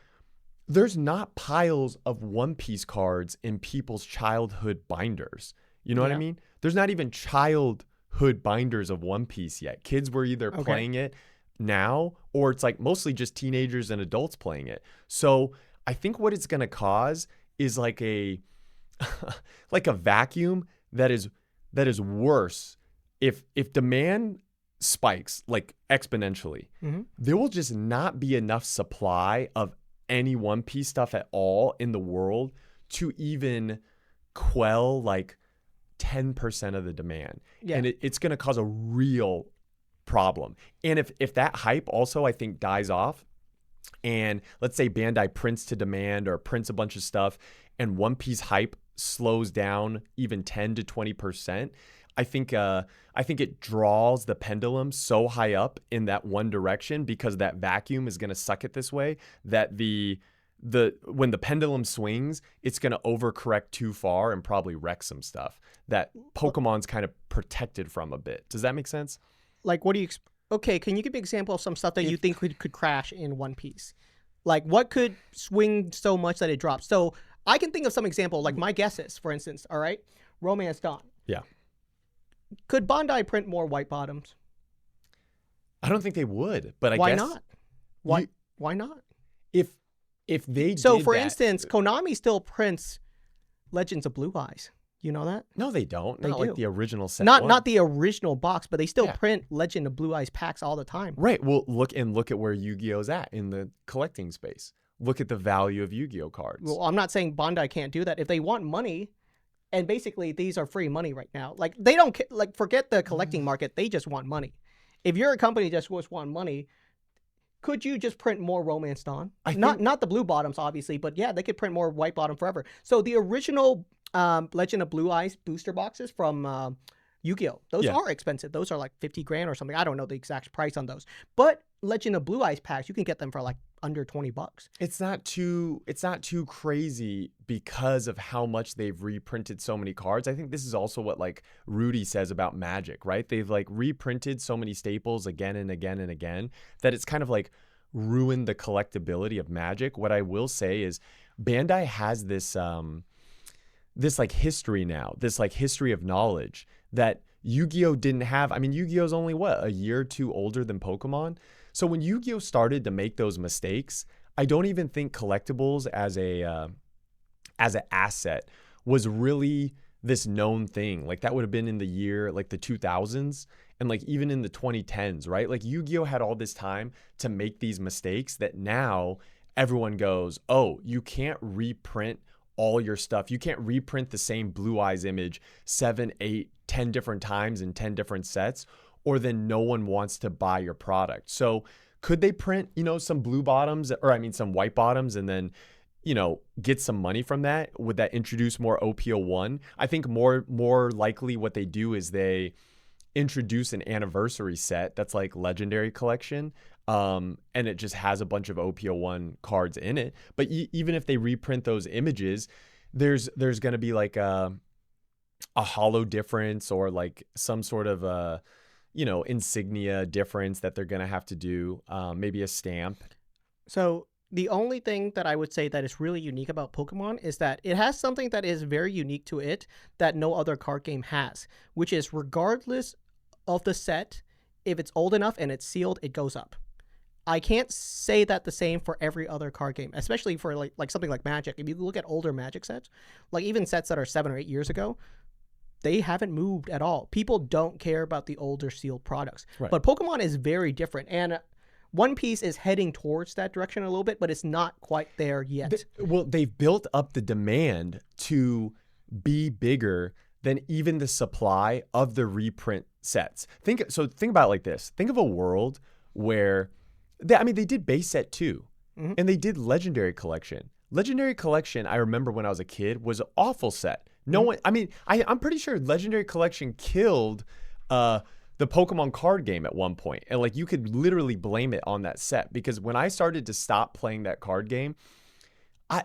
there's not piles of One Piece cards in people's childhood binders. You know what I mean? There's not even childhood binders of One Piece yet. Kids were either playing it now, or it's like mostly just teenagers and adults playing it. So I think what it's going to cause is like a like a vacuum that is worse. If demand spikes like exponentially, there will just not be enough supply of any One Piece stuff at all in the world to even quell like 10% of the demand. Yeah. And it's going to cause a real problem. And if that hype also, I think, dies off, and let's say Bandai prints to demand or prints a bunch of stuff, and One Piece hype slows down even 10 to 20%, I think it draws the pendulum so high up in that one direction, because that vacuum is going to suck it this way, that when the pendulum swings, it's going to overcorrect too far and probably wreck some stuff that Pokemon's kind of protected from a bit. Does that make sense? Like, what do you Okay, can you give me an example of some stuff that you think could crash in One Piece? Like, what could swing so much that it drops? So I can think of some example, like my guesses, for instance, all right? Romance Dawn. Yeah. Could Bandai print more white bottoms? I don't think they would, but Why guess not? Why not? If they So, did for that, instance, Konami still prints Legends of Blue Eyes. You know that? no, they don't. They Not do. like the original set. Not the original box, but they still Yeah. print Legend of Blue Eyes packs all the time. Right. Well, look at where Yu-Gi-Oh's at in the collecting space. Look at the value of Yu-Gi-Oh cards. Well, I'm not saying Bandai can't do that. If they want money, and basically these are free money right now. Like they don't like forget the collecting market. They just want money. If you're a company that just want money, could you just print more Romance Dawn? Not the blue bottoms, obviously, but yeah, they could print more white bottom forever. So the original Legend of Blue Eyes booster boxes from Yu-Gi-Oh! Those are expensive. Those are like 50 grand or something. I don't know the exact price on those. But Legend of Blue Eyes packs, you can get them for like under $20. It's not too crazy because of how much they've reprinted so many cards. I think this is also what like Rudy says about Magic, right? They've like reprinted so many staples again and again and again that it's kind of like ruined the collectability of Magic. What I will say is Bandai has this this like history now, this like history of knowledge that Yu-Gi-Oh didn't have. I mean, Yu-Gi-Oh's only what, a year or two older than Pokemon. So when Yu-Gi-Oh started to make those mistakes, I don't even think collectibles as an asset was really this known thing. Like that would have been in the year like the 2000s and like even in the 2010s, right? Like Yu-Gi-Oh had all this time to make these mistakes that now everyone goes, oh, you can't reprint all your stuff. You can't reprint the same Blue Eyes image 7, 8, 10 different times in 10 different sets, or then no one wants to buy your product. So could they print, some blue bottoms, or I mean some white bottoms, and then, get some money from that? Would that introduce more OPO1? I think more likely what they do is they introduce an anniversary set that's like Legendary Collection, and it just has a bunch of OPO1 cards in it. But even if they reprint those images, there's going to be like a holo difference or like some sort of insignia difference that they're going to have to do, maybe a stamp. So the only thing that I would say that is really unique about Pokemon is that it has something that is very unique to it that no other card game has, which is regardless of the set, if it's old enough and it's sealed, it goes up. I can't say that the same for every other card game, especially for like something like Magic. If you look at older Magic sets, like even sets that are 7 or 8 years ago, they haven't moved at all. People don't care about the older sealed products. Right. But Pokemon is very different. And One Piece is heading towards that direction a little bit, but it's not quite there yet. They've built up the demand to be bigger than even the supply of the reprint sets. Think about it like this. Think of a world where they did base set too, and they did Legendary Collection. Legendary Collection, I remember when I was a kid, was an awful set. No one, I'm pretty sure Legendary Collection killed the Pokemon card game at one point. And like you could literally blame it on that set, because when I started to stop playing that card game,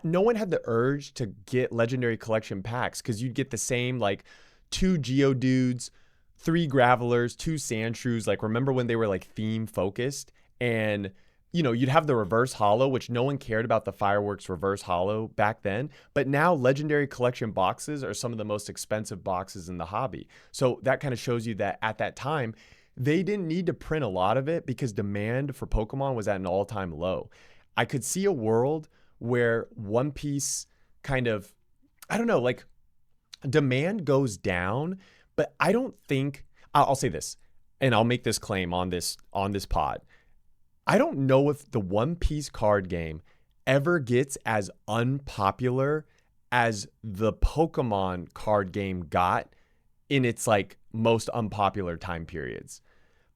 no one had the urge to get Legendary Collection packs, because you'd get the same like 2 Geodudes, 3 Gravelers, 2 Sandshrews. Like remember when they were like theme focused, and you'd have the reverse holo, which no one cared about the Fireworks reverse holo back then. But now Legendary Collection boxes are some of the most expensive boxes in the hobby. So that kind of shows you that at that time, they didn't need to print a lot of it because demand for Pokemon was at an all-time low. I could see a world where One Piece kind of, I don't know, like demand goes down, but I don't think, I'll say this, and I'll make this claim on this pod. I don't know if the One Piece card game ever gets as unpopular as the Pokemon card game got in its like most unpopular time periods,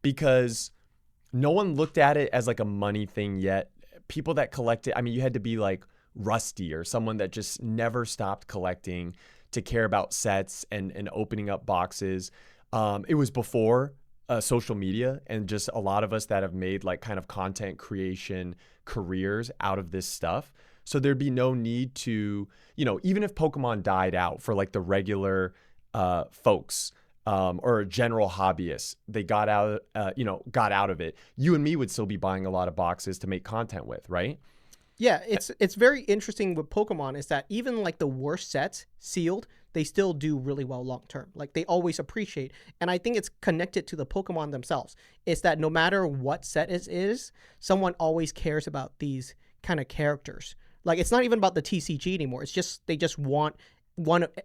because no one looked at it as like a money thing yet. People that collect it, you had to be like Rusty or someone that just never stopped collecting to care about sets and opening up boxes. It was before social media, and just a lot of us that have made like kind of content creation careers out of this stuff. So there'd be no need to, even if Pokemon died out for like the regular folks, or a general hobbyist, they got out, got out of it, you and me would still be buying a lot of boxes to make content with, right? Yeah, it's very interesting with Pokemon is that even like the worst sets sealed, they still do really well long term. Like they always appreciate. And I think it's connected to the Pokemon themselves. It's that no matter what set it is, someone always cares about these kind of characters. Like it's not even about the TCG anymore. It's just they just want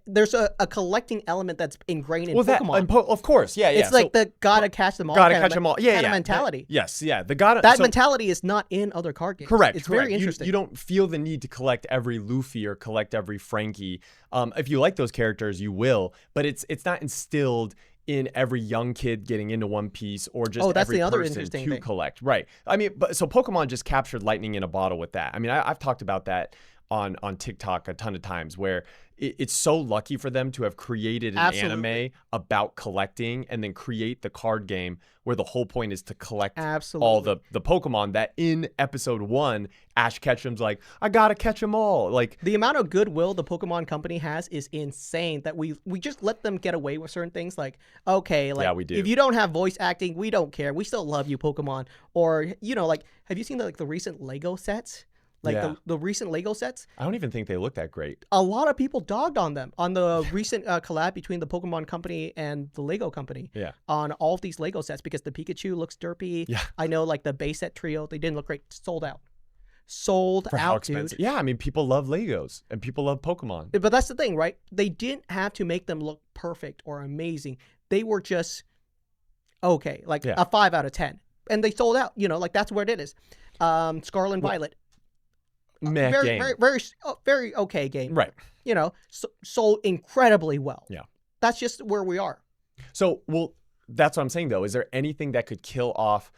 there's a collecting element that's ingrained in Pokemon. Of course, yeah. It's like the gotta catch them all. Gotta catch them all. Yeah, kind of mentality. Yes, yeah. The mentality is not in other card games. Correct. It's very interesting. You don't feel the need to collect every Luffy or collect every Frankie. If you like those characters, you will, but it's not instilled in every young kid getting into One Piece or just that's every the other person interesting to thing. collect. Right. I mean, so Pokemon just captured lightning in a bottle with that. I mean, I've talked about that on TikTok a ton of times where it's so lucky for them to have created an anime about collecting and then create the card game where the whole point is to collect all the Pokemon that in episode 1, Ash Ketchum's like, I gotta catch them all. Like the amount of goodwill the Pokemon company has is insane that we just let them get away with certain things. Like, okay, like we do. If you don't have voice acting, we don't care. We still love you, Pokemon. Or, like, have you seen the recent Lego sets? Like the recent Lego sets? I don't even think they look that great. A lot of people dogged on them on the recent collab between the Pokemon company and the Lego company. Yeah. On all of these Lego sets because the Pikachu looks derpy. Yeah. I know like the base set trio, they didn't look great. Sold out, dude. Yeah, I mean, people love Legos and people love Pokemon. But that's the thing, right? They didn't have to make them look perfect or amazing. They were just okay, like a 5 out of 10. And they sold out, like that's where it is. Scarlet and Violet. Very okay game. Right. Sold incredibly well. Yeah. That's just where we are. So, that's what I'm saying though. Is there anything that could kill off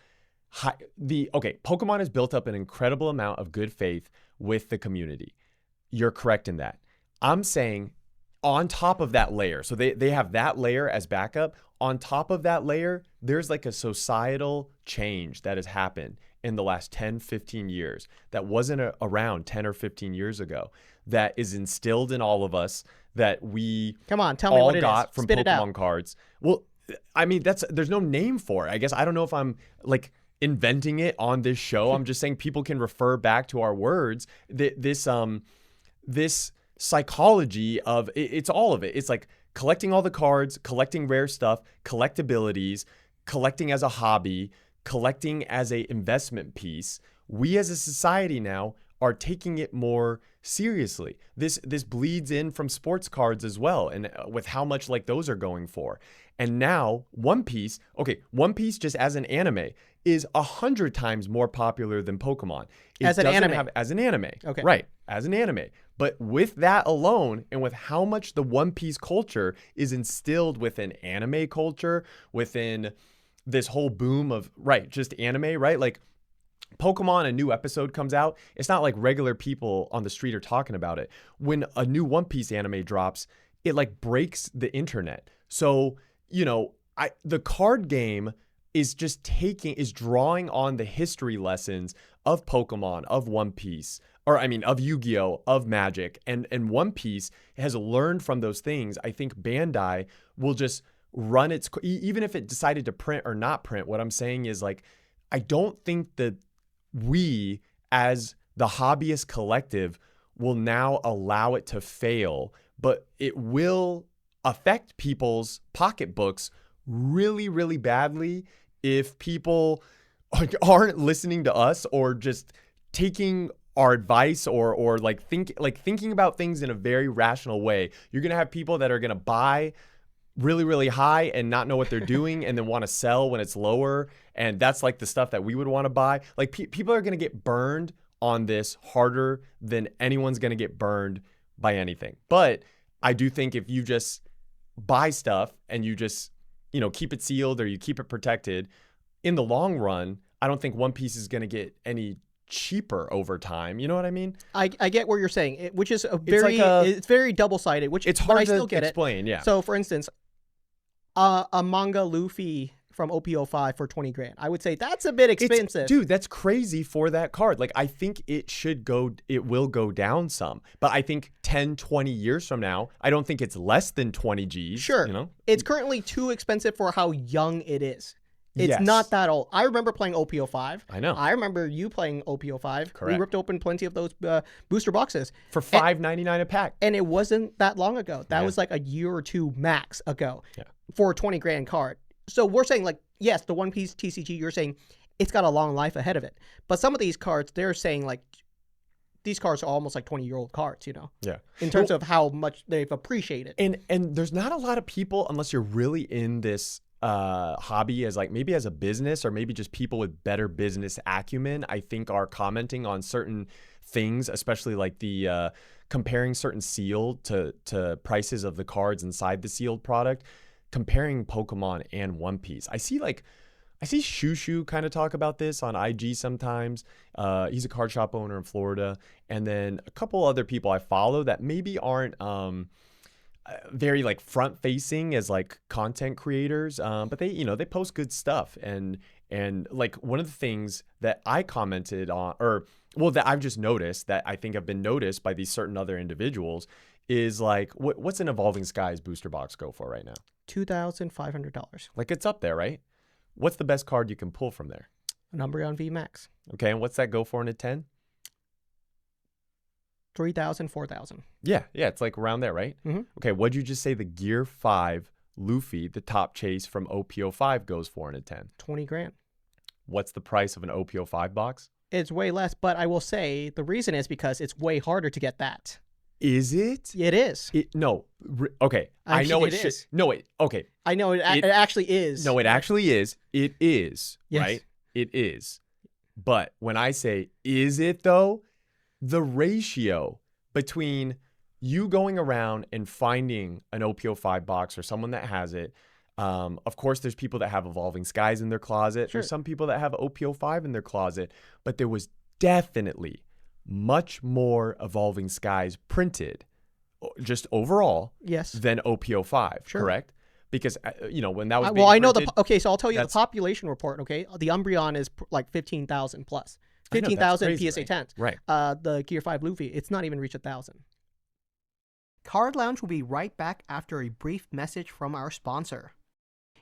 Pokemon has built up an incredible amount of good faith with the community. You're correct in that. I'm saying on top of that layer, so they have that layer as backup. On top of that layer, there's like a societal change that has happened in the last 10, 15 years that wasn't around 10 or 15 years ago that is instilled in all of us that we tell me what it got is. from Spit Pokemon cards. Well, I mean, there's no name for it. I guess I don't know if I'm like inventing it on this show. I'm just saying people can refer back to our words. This psychology of it's all of it. It's like collecting all the cards, collecting rare stuff, collectabilities, collecting as a hobby, collecting as a investment piece. We as a society now are taking it more seriously. This bleeds in from sports cards as well, and with how much like those are going for. And now One Piece just as an anime is 100 times more popular than Pokemon. As an anime. Okay. Right. As an anime. But with that alone, and with how much the One Piece culture is instilled within anime culture, within this whole boom of, just anime, right? Like Pokemon, a new episode comes out. It's not like regular people on the street are talking about it. When a new One Piece anime drops, it like breaks the internet. So, the card game is drawing on the history lessons of Pokemon, of One Piece, of Yu-Gi-Oh!, of Magic, and One Piece has learned from those things. I think Bandai will just run even if it decided to print or not print. What I'm saying is like, I don't think that we as the hobbyist collective will now allow it to fail, but it will affect people's pocketbooks really, really badly if people aren't listening to us or just taking our advice or thinking about things in a very rational way. You're going to have people that are going to buy really, really high and not know what they're doing and then want to sell when it's lower. And that's like the stuff that we would want to buy. Like people are going to get burned on this harder than anyone's going to get burned by anything. But I do think if you just buy stuff and you just, keep it sealed or you keep it protected, in the long run, I don't think One Piece is going to get any cheaper over time. You know what I mean? I get what you're saying, which is it's very double-sided, which it's hard to explain. Yeah. So for instance, a manga Luffy from OP05 for 20 grand. I would say that's a bit expensive. Dude, that's crazy for that card. Like, I think it will go down some. But I think 10, 20 years from now, I don't think it's less than 20 Gs. Sure. You know? It's currently too expensive for how young it is. It's not that old. I remember playing OP05. I know. I remember you playing OP05. Correct. We ripped open plenty of those booster boxes. For $5.99 a pack. And it wasn't that long ago. That was like a year or two max ago for a 20 grand card. So we're saying, like, yes, the One Piece TCG, you're saying it's got a long life ahead of it. But some of these cards, they're saying, like, these cards are almost like 20-year-old cards, you know? Yeah. In terms of how much they've appreciated. And there's not a lot of people, unless you're really in this hobby as, like, maybe as a business, or maybe just people with better business acumen, I think, are commenting on certain things, especially like the comparing certain sealed to prices of the cards inside the sealed product, comparing Pokemon and One Piece. I see Shushu kind of talk about this on IG sometimes. He's a card shop owner in Florida. And then a couple other people I follow that maybe aren't very like front facing as like content creators, but they, you know, they post good stuff. And like one of the things that I commented on, or well, that I've just noticed that I think have been noticed by these certain other individuals, is like, what's an Evolving Skies booster box go for right now? $2,500. Like, it's up there, right? What's the best card you can pull from there? An Umbreon VMAX. Okay, and what's that go for in a 10? 3,000, 4,000. Yeah, it's like around there, right? Mm-hmm. Okay, what'd you just say the Gear 5 Luffy, the top chase from OP05, goes for in a 10? 20 grand. What's the price of an OP05 box? It's way less, but I will say the reason is because it's way harder to get that. Is it? It is. Okay. I know it is. No, okay. I know it actually is. No, it actually is. It is, yes. Right? It is. But when I say, is it though? The ratio between you going around and finding an OP05 box or someone that has it, of course, there's people that have Evolving Skies in their closet. Sure. There's some people that have OP05 in their closet. But there was definitely much more Evolving Skies printed, just overall, than OP05, sure. Correct? Because, you know, when that was well, I know okay, so I'll tell you the population report, okay? The Umbreon is like 15,000 plus. 15,000 PSA 10s. Right. The Gear 5 Luffy, it's not even reached 1,000. Card Lounge will be right back after a brief message from our sponsor.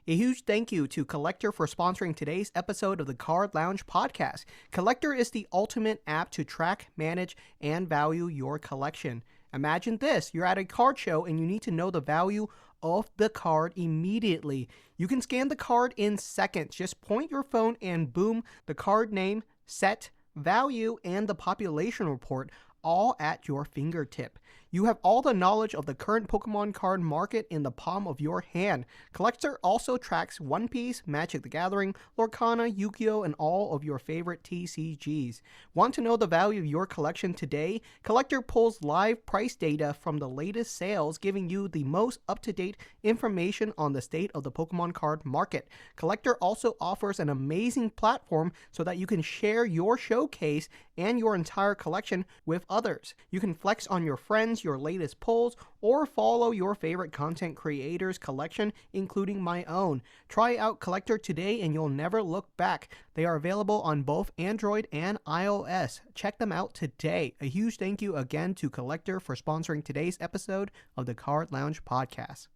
A huge thank you to Collectr for sponsoring today's episode of the Card Lounge podcast. Collectr is the ultimate app to track, manage, and value your collection. Imagine this, you're at a card show and you need to know the value of the card immediately. You can scan the card in seconds. Just point your phone and boom, the card name, set, value, and the population report all at your fingertip. You have all the knowledge of the current Pokemon card market in the palm of your hand. Collectr also tracks One Piece, Magic the Gathering, Lorcana, Yu-Gi-Oh!, and all of your favorite TCGs. Want to know the value of your collection today? Collectr pulls live price data from the latest sales, giving you the most up-to-date information on the state of the Pokemon card market. Collectr also offers an amazing platform so that you can share your showcase and your entire collection with others. You can flex on your friends, your latest pulls, or follow your favorite content creators' collection, including my own. Try out Collectr today and you'll never look back. They are available on both Android and iOS. Check them out today. A huge thank you again to Collectr for sponsoring today's episode of the Card Lounge podcast.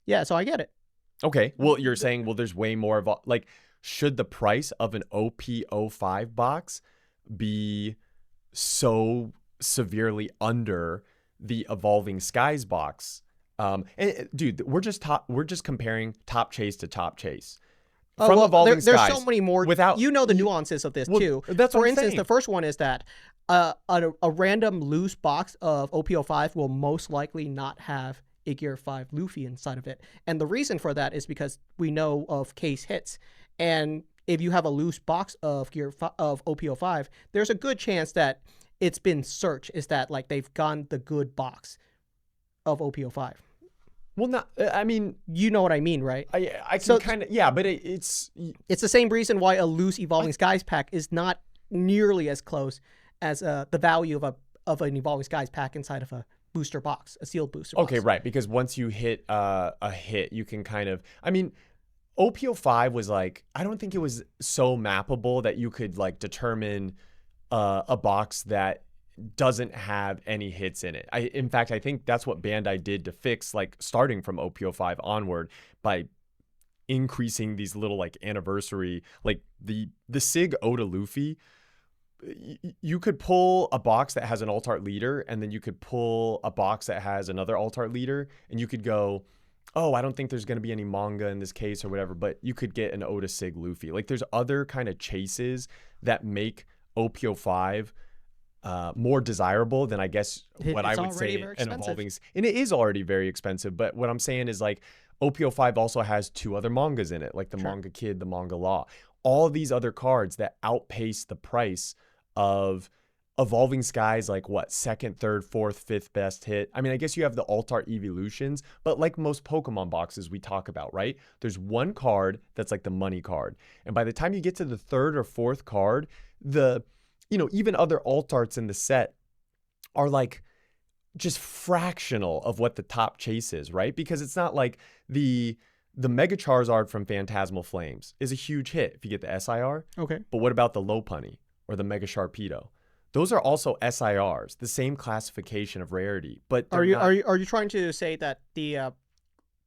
Yeah, so I get it. Okay. Well, you're saying, well, there's way more of like, should the price of an OP05 box be so severely under the Evolving Skies box? Dude, we're just comparing top chase to top chase. From Evolving Skies, there's so many more. You know the nuances of this too. That's For instance, the first one is that a random loose box of OP05 will most likely not have a Gear 5 Luffy inside of it. And the reason for that is because we know of case hits. And if you have a loose box of OP05, there's a good chance that it's been searched. Is that like they've gotten the good box of OP05? Well, not. I mean, you know what I mean, right? I can kind of, yeah, but it's the same reason why a loose Evolving Skies pack is not nearly as close as the value of an Evolving Skies pack inside of a booster box, a sealed booster box. Okay, right, because once you hit a hit, you can kind of, I mean, OPO5 was like, I don't think it was so mappable that you could like determine a box that doesn't have any hits in it. In fact, I think that's what Bandai did to fix, like starting from OPO5 onward, by increasing these little like anniversary, like the SIG Oda Luffy. You could pull a box that has an alt art leader, and then you could pull a box that has another alt art leader, and you could go, oh, I don't think there's going to be any manga in this case or whatever, but you could get an Oda Sig Luffy. Like there's other kind of chases that make OPO5 more desirable than I guess what I would say an evolving. And it is already very expensive, but what I'm saying is like OPO5 also has 2 other mangas in it, like the Manga Kid, the Manga Law. All these other cards that outpace the price of Evolving Skies, like what, 2nd, 3rd, 4th, 5th best hit. I mean, I guess you have the alt art evolutions, but like most Pokemon boxes we talk about, right? There's one card that's like the money card. And by the time you get to the 3rd or 4th card, even other alt arts in the set are like just fractional of what the top chase is, right? Because it's not like the Mega Charizard from Phantasmal Flames is a huge hit if you get the SIR. Okay. But what about the Lopunny or the Mega Sharpedo? Those are also SIRs, the same classification of rarity. But are you trying to say that the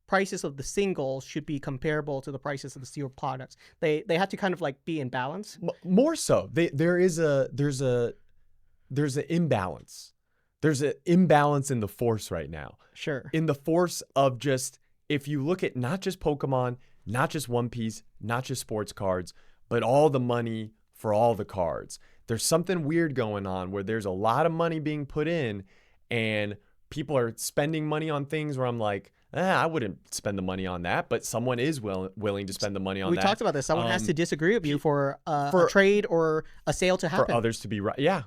prices of the singles should be comparable to the prices of the sealed products? They have to kind of like be in balance. More so, there's an imbalance. There's an imbalance in the force right now. Sure. In the force of just, if you look at not just Pokemon, not just One Piece, not just sports cards, but all the money for all the cards. There's something weird going on where there's a lot of money being put in and people are spending money on things where I'm like, I wouldn't spend the money on that, but someone is willing to spend the money on that. We talked about this. Someone has to disagree with you for a trade or a sale to happen. For others to be right. Yeah.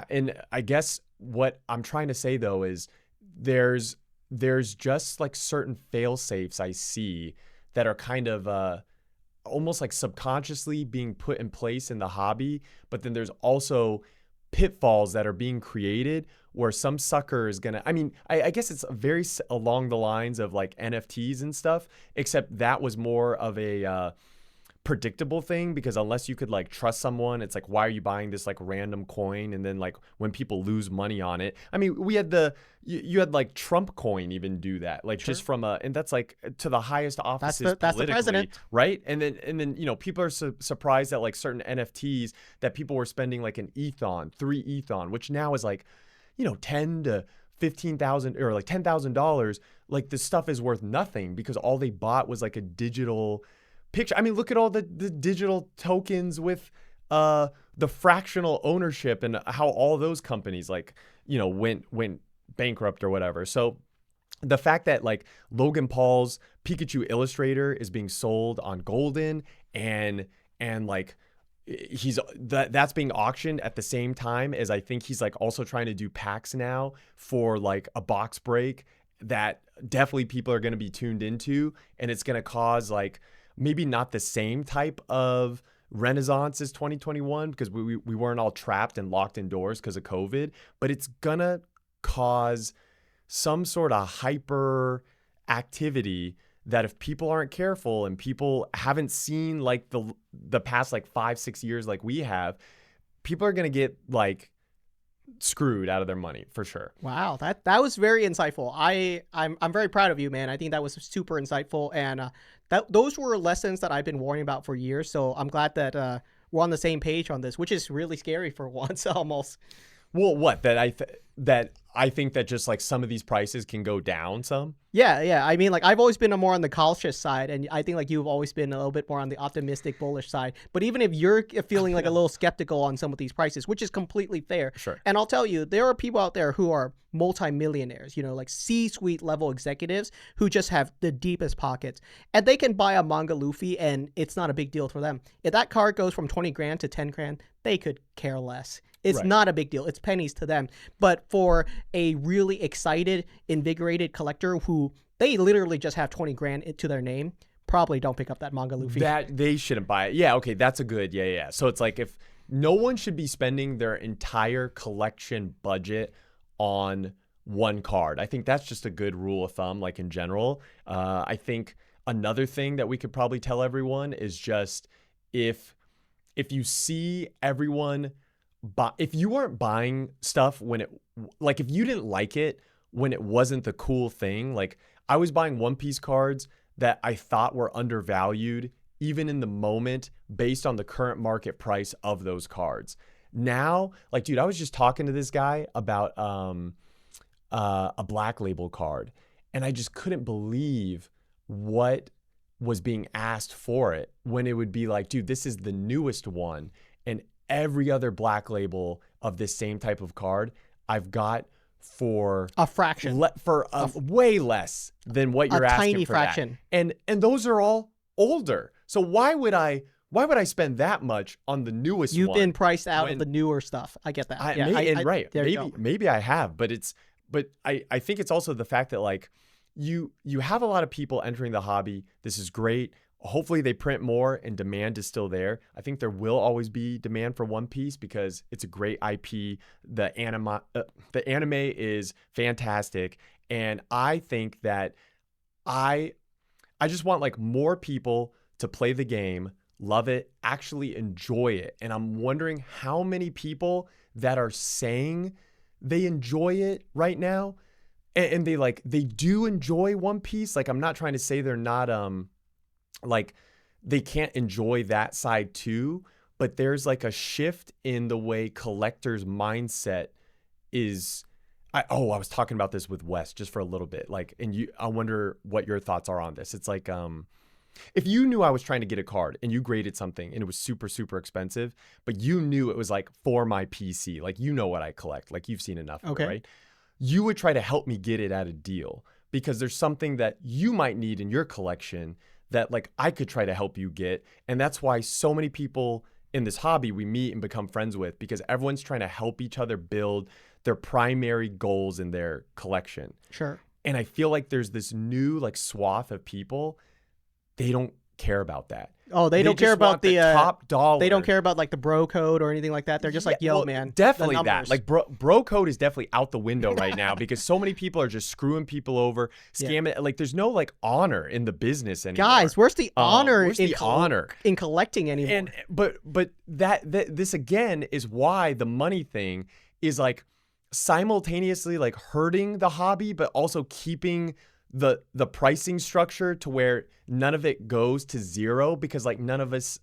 And I guess what I'm trying to say though is there's just like certain fail safes I see that are kind of almost like subconsciously being put in place in the hobby, but then there's also pitfalls that are being created where some sucker is gonna, I guess it's very along the lines of like NFTs and stuff, except that was more of a predictable thing, because unless you could like trust someone, it's like, why are you buying this like random coin? And then like when people lose money on it, we had you had like Trump coin even do that, like just from and that's like to the highest offices that's the president, right? And then people are surprised that like certain NFTs that people were spending like an ETH on, 3 ETH on, which now is like, $10,000 to $15,000 or like $10,000. Like this stuff is worth nothing because all they bought was like a digital picture. Look at all the digital tokens with the fractional ownership and how all those companies like, went bankrupt or whatever. So the fact that like Logan Paul's Pikachu Illustrator is being sold on Golden and like that's being auctioned at the same time as I think he's like also trying to do packs now for like a box break that definitely people are going to be tuned into, and it's going to cause like maybe not the same type of renaissance as 2021 because we weren't all trapped and locked indoors because of COVID, but it's gonna cause some sort of hyper activity that if people aren't careful and people haven't seen like the past like 5-6 years like we have, people are gonna get like screwed out of their money for sure. Wow, that was very insightful. I'm very proud of you, man. I think that was super insightful, and those were lessons that I've been warning about for years. So I'm glad that we're on the same page on this, which is really scary for once almost. Well, what that I think that just like some of these prices can go down some. Yeah. Like I've always been more on the cautious side, and I think like you've always been a little bit more on the optimistic, bullish side. But even if you're feeling like a little skeptical on some of these prices, which is completely fair, sure. And I'll tell you, there are people out there who are multimillionaires, like C-suite level executives who just have the deepest pockets, and they can buy a manga Luffy, and it's not a big deal for them. If that card goes from 20 grand to 10 grand, they could care less. It's not a big deal. It's pennies to them. But for a really excited, invigorated collector who they literally just have 20 grand to their name, probably don't pick up that manga Luffy. That they shouldn't buy it. Yeah, okay, that's a good. Yeah. So it's like if no one should be spending their entire collection budget on one card. I think that's just a good rule of thumb, like in general. I think another thing that we could probably tell everyone is just if you see everyone if you weren't buying stuff when it, like if you didn't like it when it wasn't the cool thing, like I was buying One Piece cards that I thought were undervalued even in the moment based on the current market price of those cards. Now, like, dude, I was just talking to this guy about a Black Label card, and I just couldn't believe what was being asked for it when it would be like, dude, this is the newest one, and every other Black Label of this same type of card I've got for a fraction, for way less than what you're asking tiny for fraction. that. And those are all older. So why would I spend that much on the newest You've one? been priced out of the newer stuff. I get that. Maybe I have, but I think it's also the fact that like you have a lot of people entering the hobby. This is great. Hopefully they print more and demand is still there. I think there will always be demand for One Piece because it's a great IP. The anime is fantastic. And I think that I just want like more people to play the game, love it, actually enjoy it. And I'm wondering how many people that are saying they enjoy it right now and they do enjoy One Piece. Like I'm not trying to say they're not like they can't enjoy that side too, but there's like a shift in the way collectors' mindset is. I was talking about this with Wes just for a little bit, like, and I wonder what your thoughts are on this. It's like, if you knew I was trying to get a card and you graded something and it was super, super expensive, but you knew it was like for my PC, like, you know what I collect, like you've seen enough of it, right? You would try to help me get it at a deal because there's something that you might need in your collection that like I could try to help you get. And that's why so many people in this hobby we meet and become friends with, because everyone's trying to help each other build their primary goals in their collection. Sure. And I feel like there's this new like swath of people, they don't care about that. Oh, they don't care about the top dollar. They don't care about like the bro code or anything like that. They're just like, yo, well, man. Definitely that. Like bro code is definitely out the window right now because so many people are just screwing people over, scamming. Yeah. Like there's no like honor in the business anymore. Guys, where's the honor in collecting anymore? And but this again is why the money thing is like simultaneously like hurting the hobby, but also keeping the pricing structure to where none of it goes to zero because like none of us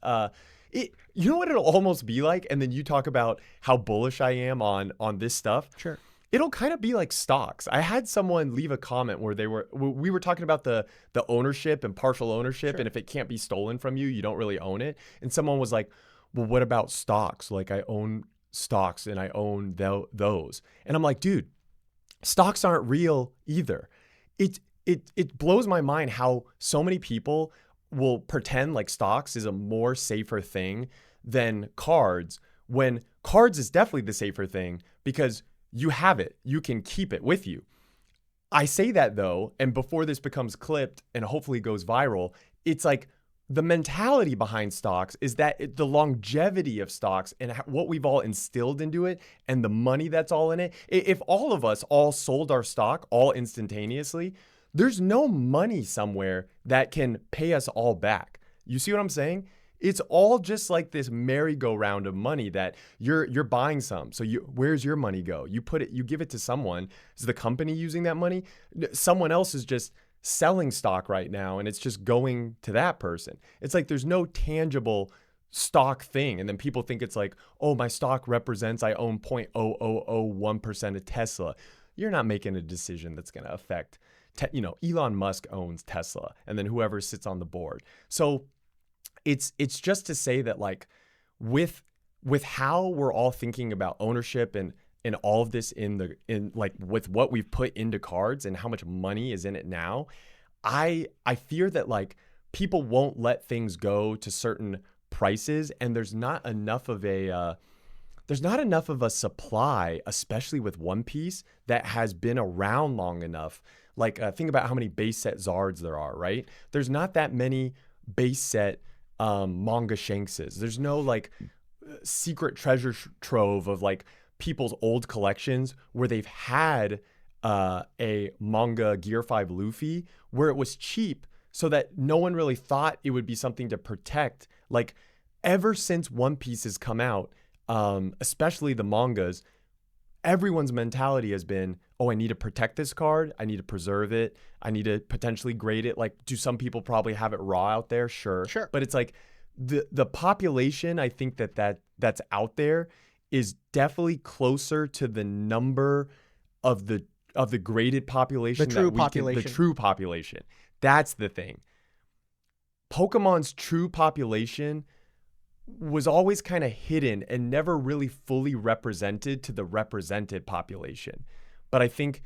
you know what it'll almost be like, and then you talk about how bullish I am on this stuff. Sure. It'll kind of be like stocks. I had someone leave a comment where we were talking about the ownership and partial ownership, and if it can't be stolen from you, you don't really own it. And someone was like, well, what about stocks? Like I own stocks and I own those. And I'm like, dude, stocks aren't real either. It blows my mind how so many people will pretend like stocks is a more safer thing than cards, when cards is definitely the safer thing because you have it, you can keep it with you. I say that though, and before this becomes clipped and hopefully goes viral, it's like the mentality behind stocks is that the longevity of stocks and what we've all instilled into it and the money that's all in it. If all of us all sold our stock all instantaneously, there's no money somewhere that can pay us all back. You see what I'm saying? It's all just like this merry-go-round of money that you're buying some. So where's your money go? You give it to someone. Is the company using that money? Someone else is just selling stock right now and it's just going to that person. It's like there's no tangible stock thing. And then people think it's like, oh, my stock represents I own 0.0001% of Tesla. You're not making a decision that's going to affect Elon Musk owns Tesla and then whoever sits on the board. So it's just to say that like with how we're all thinking about ownership and all of this in like with what we've put into cards and how much money is in it now, I fear that like people won't let things go to certain prices, and there's not enough of a supply, especially with One Piece, that has been around long enough. Like think about how many base set Zards there are, right? There's not that many base set manga Shankses. There's no like secret treasure trove of like people's old collections where they've had a manga Gear 5 Luffy where it was cheap so that no one really thought it would be something to protect. Like ever since One Piece has come out, especially the mangas, everyone's mentality has been, oh, I need to protect this card. I need to preserve it. I need to potentially grade it. Like, do some people probably have it raw out there? Sure. But it's like the population, I think that's out there is definitely closer to the number of the graded population. The true population. The true population. That's the thing. Pokemon's true population was always kind of hidden and never really fully represented to the represented population. But I think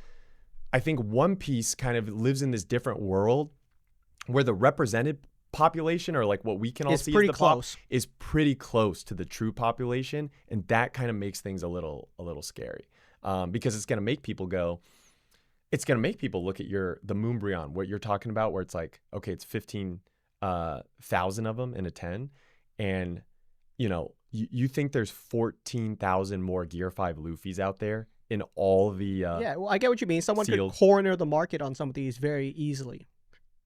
One Piece kind of lives in this different world where the represented population, or like what we can all see as the pop, is pretty close to the true population, and that kind of makes things a little scary, because it's going to make people go. It's going to make people look at the Moonbryon, what you're talking about, where it's like, okay, it's 15,000 of them in a 10, and you think there's 14,000 more Gear 5 Luffys out there in all the yeah, well, I get what you mean. Someone could corner the market on some of these very easily.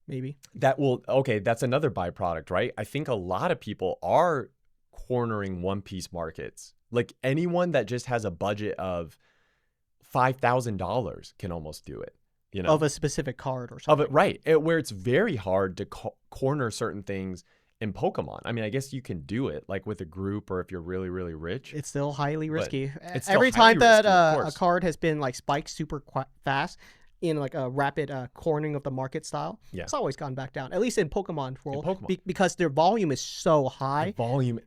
Maybe. That's another byproduct, right? I think a lot of people are cornering One Piece markets. Like anyone that just has a budget of $5,000 can almost do it, of a specific card or something. Of it, right? Where it's very hard to corner certain things in Pokemon. I mean, I guess you can do it like with a group, or if you're really, really rich. It's still highly risky. Every time that a card has been like spiked super fast in like a rapid cornering of the market style, it's always gone back down, at least in Pokemon world, because their volume is so high.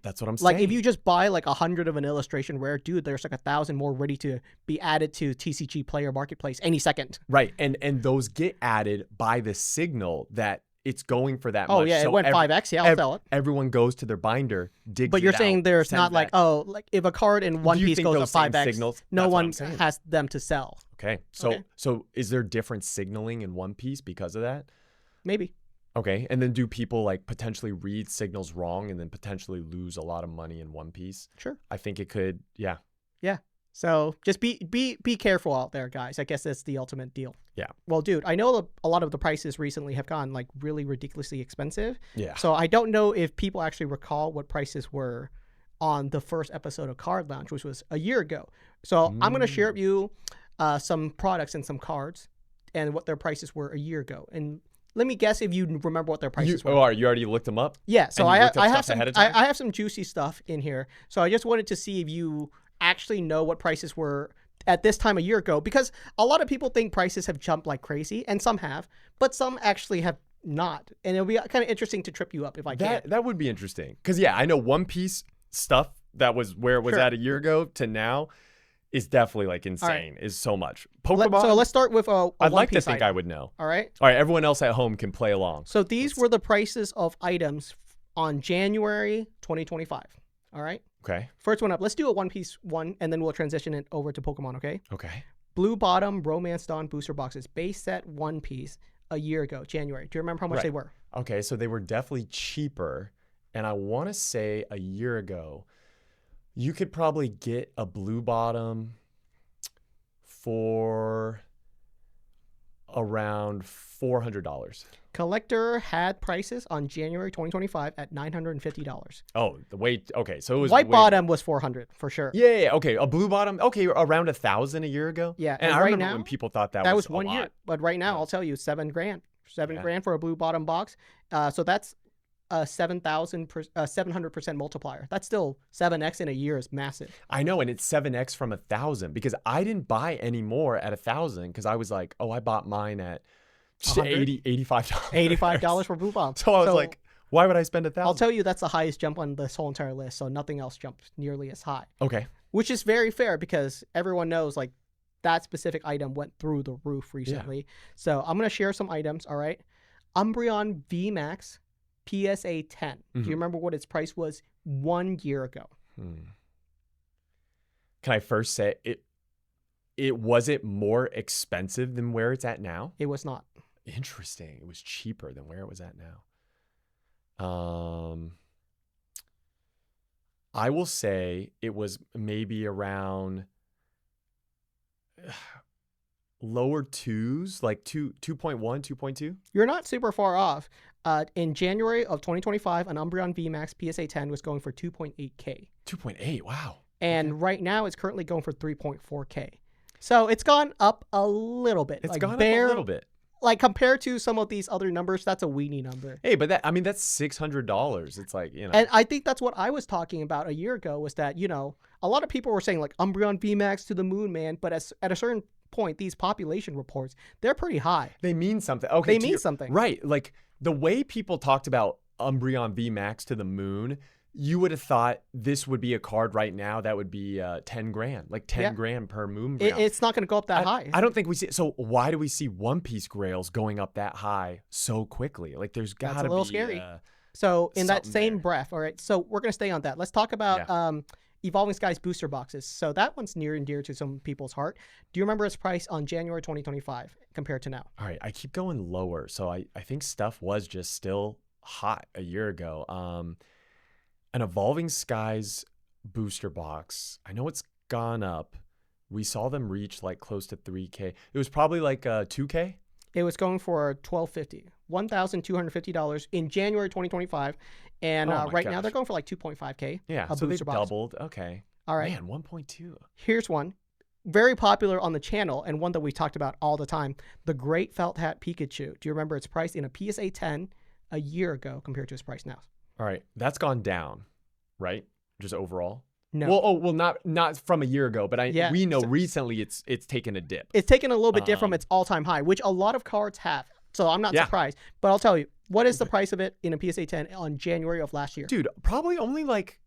That's what I'm saying. Like if you just buy like 100 of an illustration rare, dude, there's like 1,000 more ready to be added to TCG player marketplace any second. Right, and those get added by the signal that it's going for that much. Oh, yeah, so it went 5x. Yeah, I'll sell it. Everyone goes to their binder, digs But you're saying out, there's not like, like if a card in One Piece goes up 5x, no one has them to sell. Okay. So is there different signaling in One Piece because of that? Maybe. Okay. And then do people like potentially read signals wrong and then potentially lose a lot of money in One Piece? Sure. I think it could. Yeah. Yeah. So just be careful out there, guys. I guess that's the ultimate deal. Yeah. Well, dude, I know a lot of the prices recently have gone like really ridiculously expensive. Yeah. So I don't know if people actually recall what prices were on the first episode of Card Lounge, which was a year ago. So I'm going to share with you some products and some cards and what their prices were a year ago. And let me guess if you remember what their prices were. Oh, you already looked them up? Yeah. So I have some juicy stuff in here. So I just wanted to see if you actually know what prices were at this time a year ago, because a lot of people think prices have jumped like crazy, and some have, but some actually have not. And it'll be kind of interesting to trip you up if I can. That would be interesting, because yeah, I know One Piece stuff that was where it was at a year ago to now is definitely like insane. Is so much Pokemon. So let's start with I'd like to think I would know. All right. Everyone else at home can play along. So these were the prices of items on January 2025. All right. Okay. First one up. Let's do a One Piece one, and then we'll transition it over to Pokemon, okay? Okay. Blue Bottom Romance Dawn booster boxes, base set One Piece a year ago, January. Do you remember how much they were? Okay, so they were definitely cheaper, and I want to say a year ago, you could probably get a Blue Bottom for around $400. Collector had prices on January 2025 at $950. Oh, okay, so it was White Bottom was $400 for sure. Yeah, okay, a Blue Bottom, okay, around $1,000 a year ago. Yeah, and I remember when people thought that was 1 year, but right now I'll tell you $7,000, $7,000 for a Blue Bottom box. So that's a 700% multiplier. That's still 7x in a year is massive. I know, and it's 7x from 1,000, because I didn't buy any more at 1,000 because I was like, oh, I bought mine at $85. $85 for Blue Bottom. So I was like, why would I spend 1,000? I'll tell you, that's the highest jump on this whole entire list. So nothing else jumped nearly as high. Okay. Which is very fair, because everyone knows like that specific item went through the roof recently. Yeah. So I'm going to share some items. All right. Umbreon VMAX PSA 10. Do you remember what its price was 1 year ago? Can I first say it wasn't more expensive than where it's at now? It was not. Interesting. It was cheaper than where it was at now. I will say it was maybe around lower twos, like 2.1, 2.2. You're not super far off. In January of 2025, an Umbreon VMAX PSA 10 was going for 2.8K. 2.8, wow. And right now it's currently going for 3.4K. So it's gone up a little bit. It's gone up a little bit. Like compared to some of these other numbers, that's a weenie number. Hey, but that's $600. It's like, you know. And I think that's what I was talking about a year ago was that, you know, a lot of people were saying like Umbreon VMAX to the moon, man. But at a certain point, these population reports, they're pretty high. They mean something. Okay, they mean something. Right. Like the way people talked about Umbreon VMAX to the moon, you would have thought this would be a card right now that would be 10 grand, like 10 grand per moon. It's not going to go up that high. I don't think we see. So why do we see One Piece grails going up that high so quickly? Like there's got to be. That's a little scary. So in that same breath, all right. So we're going to stay on that. Let's talk about Evolving Skies booster boxes. So that one's near and dear to some people's heart. Do you remember its price on January 2025 compared to now? All right, I keep going lower. So I think stuff was just still hot a year ago. An Evolving Skies booster box, I know it's gone up. We saw them reach like close to 3K. It was probably like 2K. It was going for $1,250, $1,250 in January 2025, and right now they're going for like 2.5K. Yeah, so they've doubled. Okay. All right. Man, 1.2. Here's one. Very popular on the channel and one that we talked about all the time. The Great Felt Hat Pikachu. Do you remember its price in a PSA 10 a year ago compared to its price now? All right, that's gone down, right? Just overall. No. Well, not from a year ago, but we know recently it's taken a dip. It's taken a little bit dip from its all-time high, which a lot of cards have. So I'm not surprised. But I'll tell you, what is the price of it in a PSA 10 on January of last year? Dude, probably only like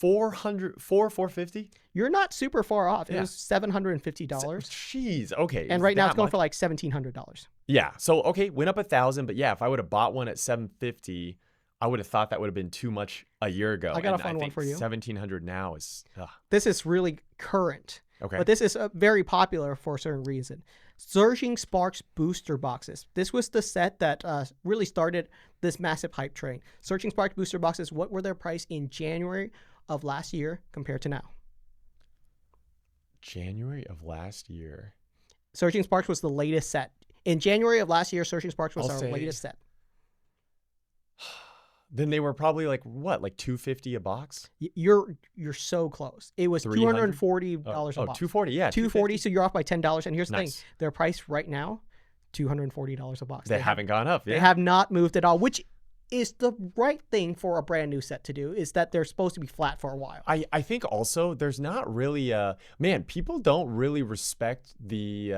$450. You're not super far off. It was $750. Jeez, okay. And right now it's going for like $1,700. Yeah. So okay, went up 1,000, but yeah, if I would have bought one at $750, I would have thought that would have been too much a year ago. I got a fun one for you. $1,700 now is. This is really current. Okay. But this is very popular for a certain reason. Surging Sparks booster boxes. This was the set that really started this massive hype train. Surging Sparks booster boxes, what were their price in January of last year compared to now? January of last year. Surging Sparks was the latest set. In January of last year, Surging Sparks was our latest set. Then they were probably like what, like $250 a box? You're so close. It was $240 a box. $240, yeah. $240, so you're off by $10. And here's the thing: their price right now, $240 a box. They haven't gone up. Yeah. They have not moved at all, which is the right thing for a brand new set to do. Is that they're supposed to be flat for a while. I think also there's not really people don't really respect the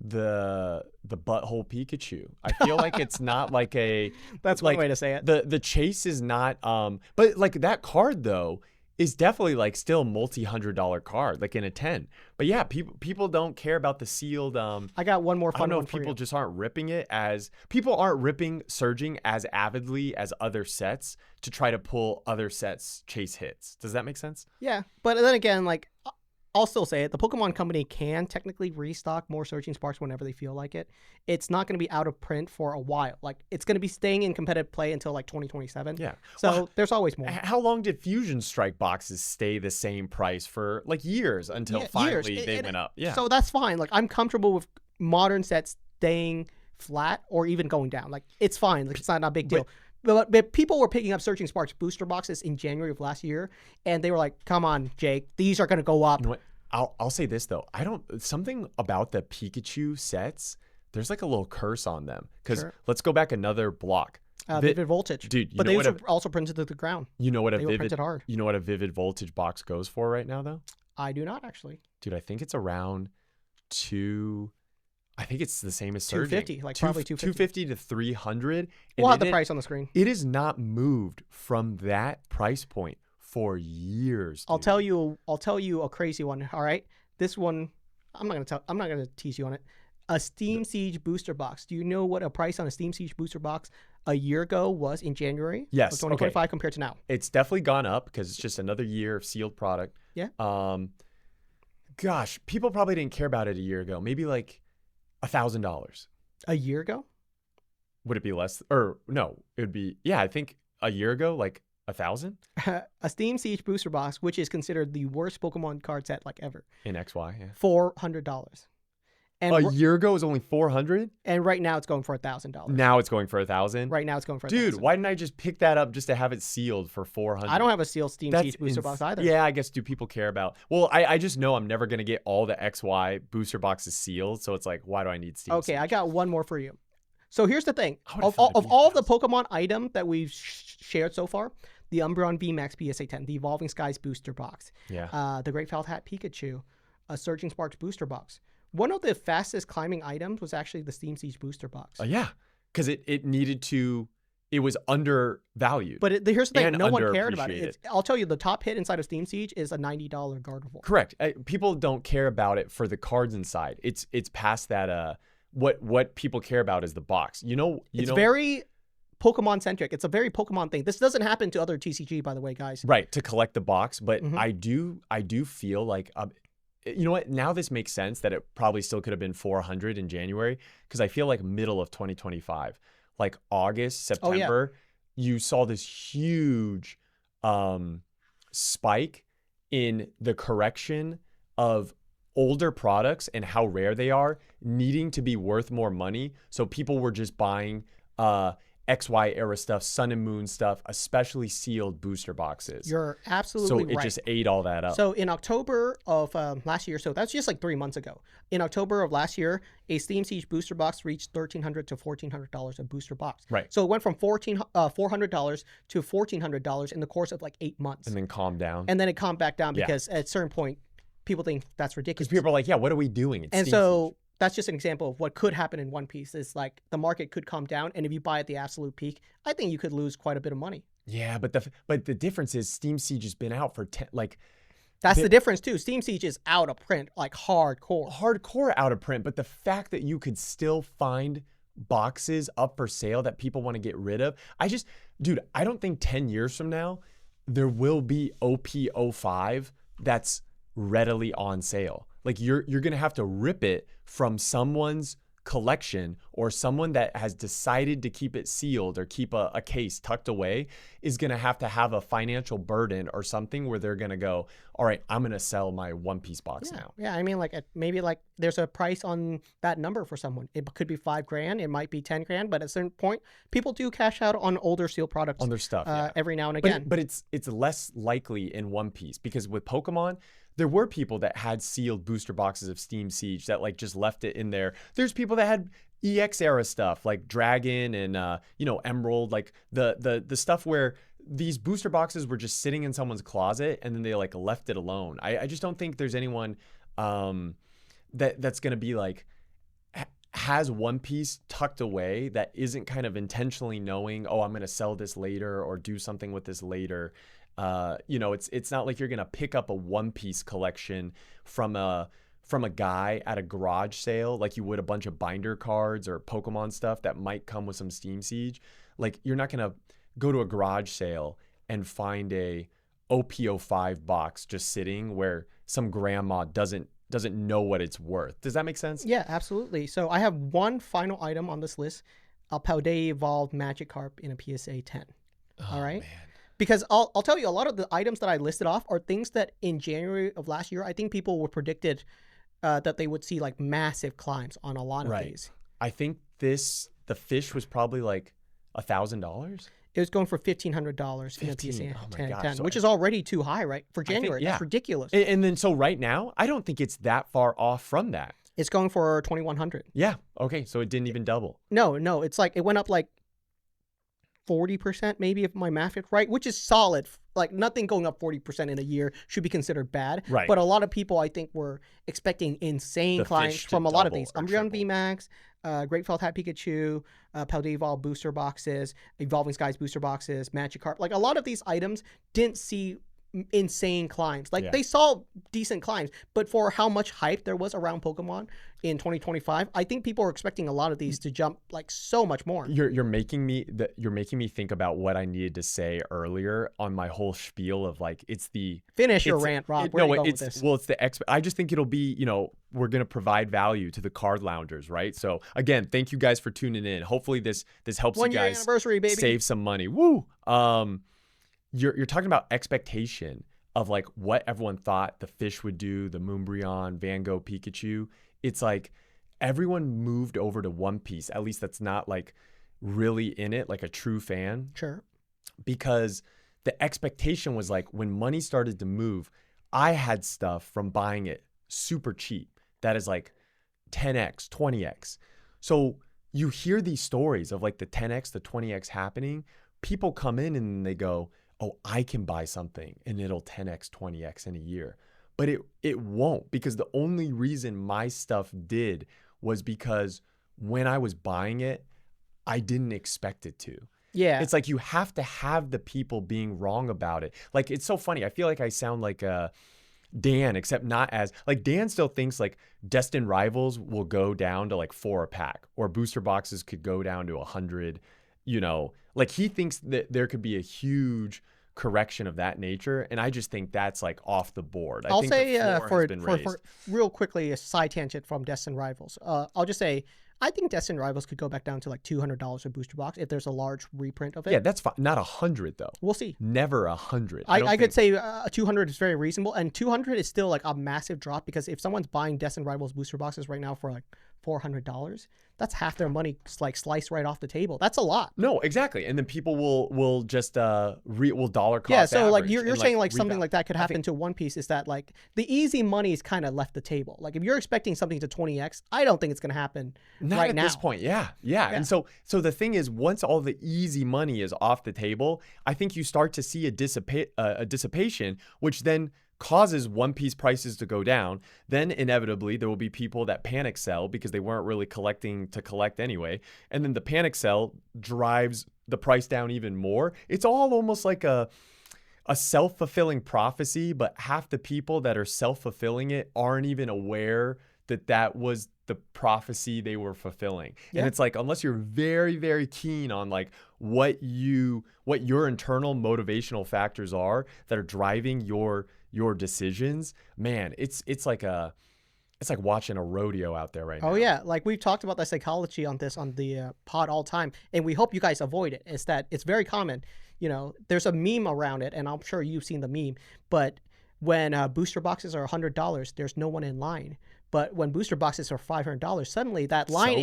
butthole Pikachu. I feel like it's not like a that's like, one way to say it. The chase is not but like that card though is definitely like still multi-$100 card, like in a 10. But yeah, people don't care about the sealed I got one more fun one. I don't know if people just aren't ripping it as people aren't ripping Surging as avidly as other sets to try to pull other sets chase hits. Does that make sense? Yeah. But then again, like I'll still say it. The Pokemon Company can technically restock more Surging Sparks whenever they feel like it. It's not going to be out of print for a while. Like, it's going to be staying in competitive play until like 2027. Yeah. So there's always more. How long did Fusion Strike boxes stay the same price for like years until finally they went up? Yeah. So that's fine. Like, I'm comfortable with modern sets staying flat or even going down. Like, it's fine. Like, it's not a big deal. But people were picking up Surging Sparks booster boxes in January of last year, and they were like, "Come on, Jake, these are going to go up." You know what? I'll say this though. Something about the Pikachu sets. There's like a little curse on them because let's go back another block. Vivid Voltage, dude. But they were also printed to the ground. You know what they were printed hard. You know what a Vivid Voltage box goes for right now though? I do not actually. Dude, I think it's around I think it's the same as Surging. 250, like probably 250 to 300. We'll have the price on the screen. It is not moved from that price point for years. Dude. I'll tell you a crazy one. All right, this one I'm not gonna tease you on it. A Steam Siege booster box. Do you know what a price on a Steam Siege booster box a year ago was in January of 2025 compared to now? It's definitely gone up because it's just another year of sealed product. Yeah. Gosh, people probably didn't care about it a year ago. Maybe like $1,000 a year ago. Would it be less? Or no, it would be. Yeah, I think a year ago, like 1,000. A Steam Siege booster box, which is considered the worst Pokemon card set like ever In XY, yeah. $400. And a year ago it was only 400. And right now it's going for $1,000. Now it's going for 1,000. Right now it's going for Dude, 1,000. why didn't I just pick that up just to have it sealed for 400? I don't have a sealed Steam Siege booster box either. Yeah, I guess do people care about? Well, I just know I'm never gonna get all the XY booster boxes sealed, so it's like, why do I need Steam? Okay, Siege? I got one more for you. So here's the thing: of all the Pokemon item that we've shared so far, the Umbreon VMAX PSA 10, the Evolving Skies booster box, the Great Felt Hat Pikachu, a Surging Sparks booster box. One of the fastest climbing items was actually the Steam Siege booster box. Yeah, because it needed to. It was undervalued. But here's the thing: no one cared about underappreciated. I'll tell you, the top hit inside of Steam Siege is a $90 Gardevoir. Correct. People don't care about it for the cards inside. It's past that. What people care about is the box. It's very Pokemon centric. It's a very Pokemon thing. This doesn't happen to other TCG, by the way, guys. Right, to collect the box, but I do feel like you know what? Now this makes sense that it probably still could have been 400 in January, because I feel like middle of 2025, like August, September, you saw this huge spike in the correction of older products and how rare they are needing to be worth more money. So people were just buying XY era stuff, Sun and Moon stuff, especially sealed booster boxes. You're absolutely right. So it just ate all that up. So in October of last year, so that's just like 3 months ago. In October of last year, a Steam Siege booster box reached $1,300 to $1,400 a booster box. Right. So it went from $400 to $1,400 in the course of like 8 months. And then calmed down. And then it calmed back down because at a certain point, people think that's ridiculous. Because people are like, yeah, what are we doing? It's and Steam so Siege. that's just an example of what could happen in One Piece. Is like the market could calm down, and if you buy at the absolute peak, I think you could lose quite a bit of money. Yeah, but the difference is Steam Siege has been out for That's the difference too. Steam Siege is out of print, like hardcore out of print. But the fact that you could still find boxes up for sale that people want to get rid of, dude, I don't think 10 years from now there will be OP05 that's readily on sale. Like you're gonna have to rip it from someone's collection, or someone that has decided to keep it sealed or keep a case tucked away is gonna have to have a financial burden or something where they're gonna go, all right, I'm gonna sell my One Piece box now. Yeah, I mean, like maybe like there's a price on that number for someone. It could be $5,000, it might be $10,000, but at a certain point, people do cash out on older sealed products on their stuff every now and again. But it's less likely in One Piece, because with Pokemon, there were people that had sealed booster boxes of Steam Siege that like just left it in there. There's people that had EX era stuff like Dragon and Emerald, like the stuff where these booster boxes were just sitting in someone's closet and then they like left it alone. I just don't think there's anyone that's gonna be like has One Piece tucked away that isn't kind of intentionally knowing, oh, I'm gonna sell this later or do something with this later. It's not like you're gonna pick up a One Piece collection from a guy at a garage sale like you would a bunch of binder cards or Pokemon stuff that might come with some Steam Siege. Like you're not gonna go to a garage sale and find a OP05 box just sitting where some grandma doesn't know what it's worth. Does that make sense? Yeah, absolutely. So I have one final item on this list, a Paldea Evolved Magikarp in a PSA 10. All right. Man. Because I'll tell you, a lot of the items that I listed off are things that in January of last year, I think people were predicted that they would see like massive climbs on a lot of these. I think the fish was probably like $1,000. It was going for $1,500 in a PSA 10, which is already too high, right? For January, that's ridiculous. And then so right now, I don't think it's that far off from that. It's going for $2,100. Yeah. Okay. So it didn't even double. No. It's like it went up like 40%, maybe, if my math is right, which is solid. Like nothing going up 40% in a year should be considered bad. Right. But a lot of people, I think, were expecting insane climbs from a lot of these. Umbreon VMAX, Great Felt Hat Pikachu, Paldea Evolved booster boxes, Evolving Skies booster boxes, Magikarp. Like a lot of these items didn't see insane climbs. Like they saw decent climbs, but for how much hype there was around Pokemon in 2025, I think people were expecting a lot of these to jump like so much more. You're making me think about what I needed to say earlier on my whole spiel of like it's the finish your rant, Rob. I just think it'll be, we're gonna provide value to the card loungers, right? So again, thank you guys for tuning in. Hopefully this helps you guys anniversary, baby. Save some money. Woo! You're talking about expectation of like what everyone thought the fish would do, the Moonbreon, Van Gogh, Pikachu. It's like everyone moved over to One Piece, at least that's not like really in it, like a true fan. Sure. Because the expectation was like when money started to move, I had stuff from buying it super cheap that is like 10x, 20x. So you hear these stories of like the 10x, the 20x happening. People come in and they go, oh, I can buy something and it'll 10x, 20x in a year. But it won't, because the only reason my stuff did was because when I was buying it, I didn't expect it to. Yeah. It's like you have to have the people being wrong about it. Like, it's so funny. I feel like I sound like Dan, except not as, like, Dan still thinks like Destined Rivals will go down to like 4 a pack, or booster boxes could go down to 100, you know, like he thinks that there could be a huge correction of that nature. And I just think that's like off the board. I'll say for raised. real quickly, a side tangent from Destined Rivals. I'll just say, I think Destined Rivals could go back down to like $200 a booster box if there's a large reprint of it. Yeah, that's fine. Not 100 though. We'll see. Never 100. I could say 200 is very reasonable, and 200 is still like a massive drop, because if someone's buying Destined Rivals booster boxes right now for like $400, that's half their money like sliced right off the table. That's a lot. No, exactly. And then people will just will dollar cost. Yeah, so like average you're and, saying like rebound. something like that could happen to One Piece, is that like the easy money is kind of left the table. Like if you're expecting something to 20x, I don't think it's going to happen Not right at now. this point. Yeah. And so the thing is, once all the easy money is off the table, I think you start to see a dissipation, which then causes One Piece prices to go down. Then inevitably there will be people that panic sell because they weren't really collecting to collect anyway. And then the panic sell drives the price down even more. It's all almost like a self-fulfilling prophecy, but half the people that are self-fulfilling it aren't even aware that that was the prophecy they were fulfilling. Yeah. And it's like, unless you're very, very keen on like what your internal motivational factors are that are driving your decisions, man, it's like watching a rodeo out there right now. Oh yeah, like we've talked about the psychology on the pod all time, and we hope you guys avoid it. It's that it's very common. You know, there's a meme around it, and I'm sure you've seen the meme. But when booster boxes are $100, there's no one in line. But when booster boxes are $500, suddenly that line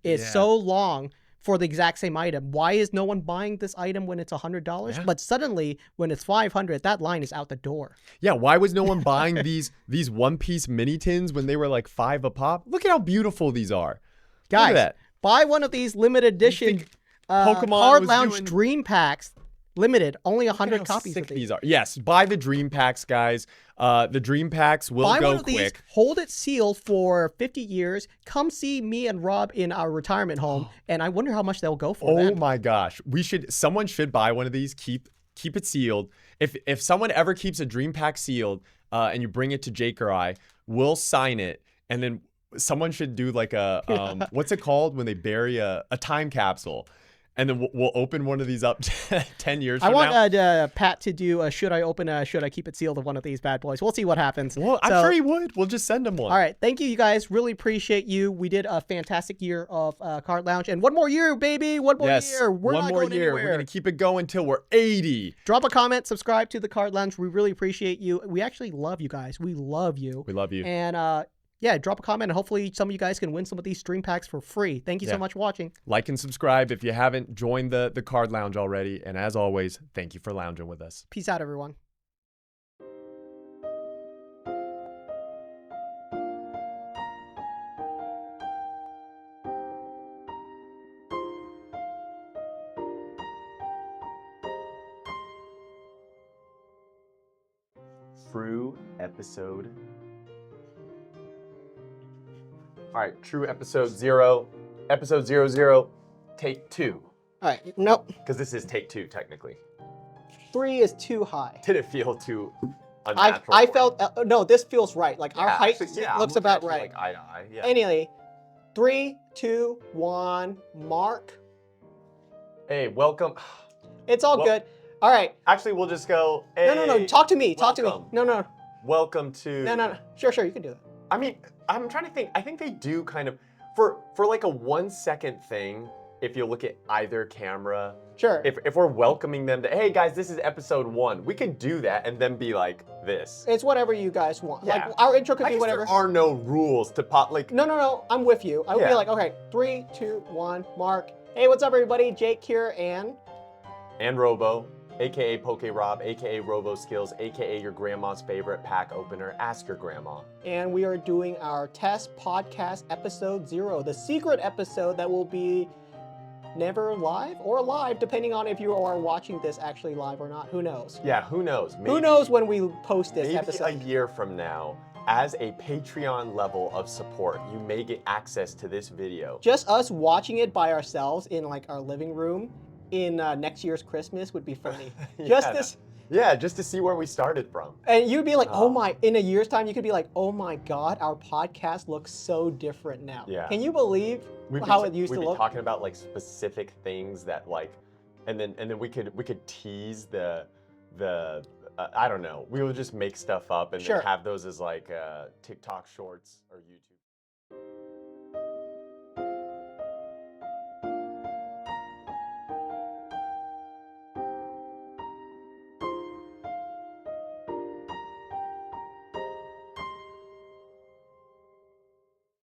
is so long for the exact same item. Why is no one buying this item when it's $100? Yeah. But suddenly when it's $500, that line is out the door. Yeah, why was no one buying these One Piece mini tins when they were like $5 a pop? Look at how beautiful these are. Guys, look at that. Buy one of these limited edition Pokemon Card was Lounge doing- Dream Packs. Limited, only 100 Look how copies sick of these. these are. Yes, buy the Dream Packs, guys. The Dream Packs will Buy go one of quick. these, hold it sealed for 50 years. Come see me and Rob in our retirement home, and I wonder how much they'll go for. Oh my gosh, someone should buy one of these. Keep it sealed. If someone ever keeps a Dream Pack sealed, and you bring it to Jake or I, we'll sign it, and then someone should do like a what's it called when they bury a time capsule. And then we'll open one of these up 10 years from now. I want Pat to do a should I keep it sealed of one of these bad boys. We'll see what happens. Well, I'm sure he would. We'll just send him one. All right. Thank you guys. Really appreciate you. We did a fantastic year of Card Lounge. And one more year, baby. One more year. We're not going anywhere. We're going to keep it going till we're 80. Drop a comment. Subscribe to the Card Lounge. We really appreciate you. We actually love you guys. We love you. We love you. And yeah, drop a comment, and hopefully some of you guys can win some of these Dream Packs for free. Thank you so much for watching. Like and subscribe if you haven't joined the Card Lounge already. And as always, thank you for lounging with us. Peace out, everyone. True episode. All right, true episode 0. Episode 00, take 2. All right, nope. Because this is take 2, technically. 3 is too high. Did it feel too unnatural? I felt, no, this feels right. Like our height looks I'm about looking at you right. like eye to eye. Yeah. Anyway, 3, 2, 1, mark. Hey, welcome. It's all good. All right. Actually, we'll just go. Hey, No. Talk to me. Talk to me. welcome. No. Welcome to. No. Sure. You can do it. I mean, I'm trying to think. I think they do kind of for like a 1 second thing. if you look at either camera, Sure. if we're welcoming them to, hey guys, this is episode 1, we could do that and then be like this. It's whatever you guys want. Yeah. Like our intro could I be guess whatever. there are no rules to pop, like. No, I'm with you. I would be Yeah. like, okay, 3, 2, 1, Mark. Hey, what's up, everybody? Jake here, And Robo, aka Poke Rob, aka Robo Skills, aka your grandma's favorite pack opener. Ask your grandma. and we are doing our test podcast episode 0, the secret episode that will be never live or live, depending on if you are watching this actually live or not. Who knows? Yeah, who knows? Maybe, Who knows when we post this maybe episode? a year from now, as a Patreon level of support, you may get access to this video. Just us watching it by ourselves in like our living room in next year's Christmas would be funny. Just this. Yeah, just to see where we started from. And you'd be like, oh my, in a year's time, you could be like, oh my God, our podcast looks so different now. Yeah. Can you believe how it used to We'd look? be talking about like specific things that like, and then we could tease the I don't know. We would just make stuff up and Sure. then have those as like TikTok shorts or YouTube.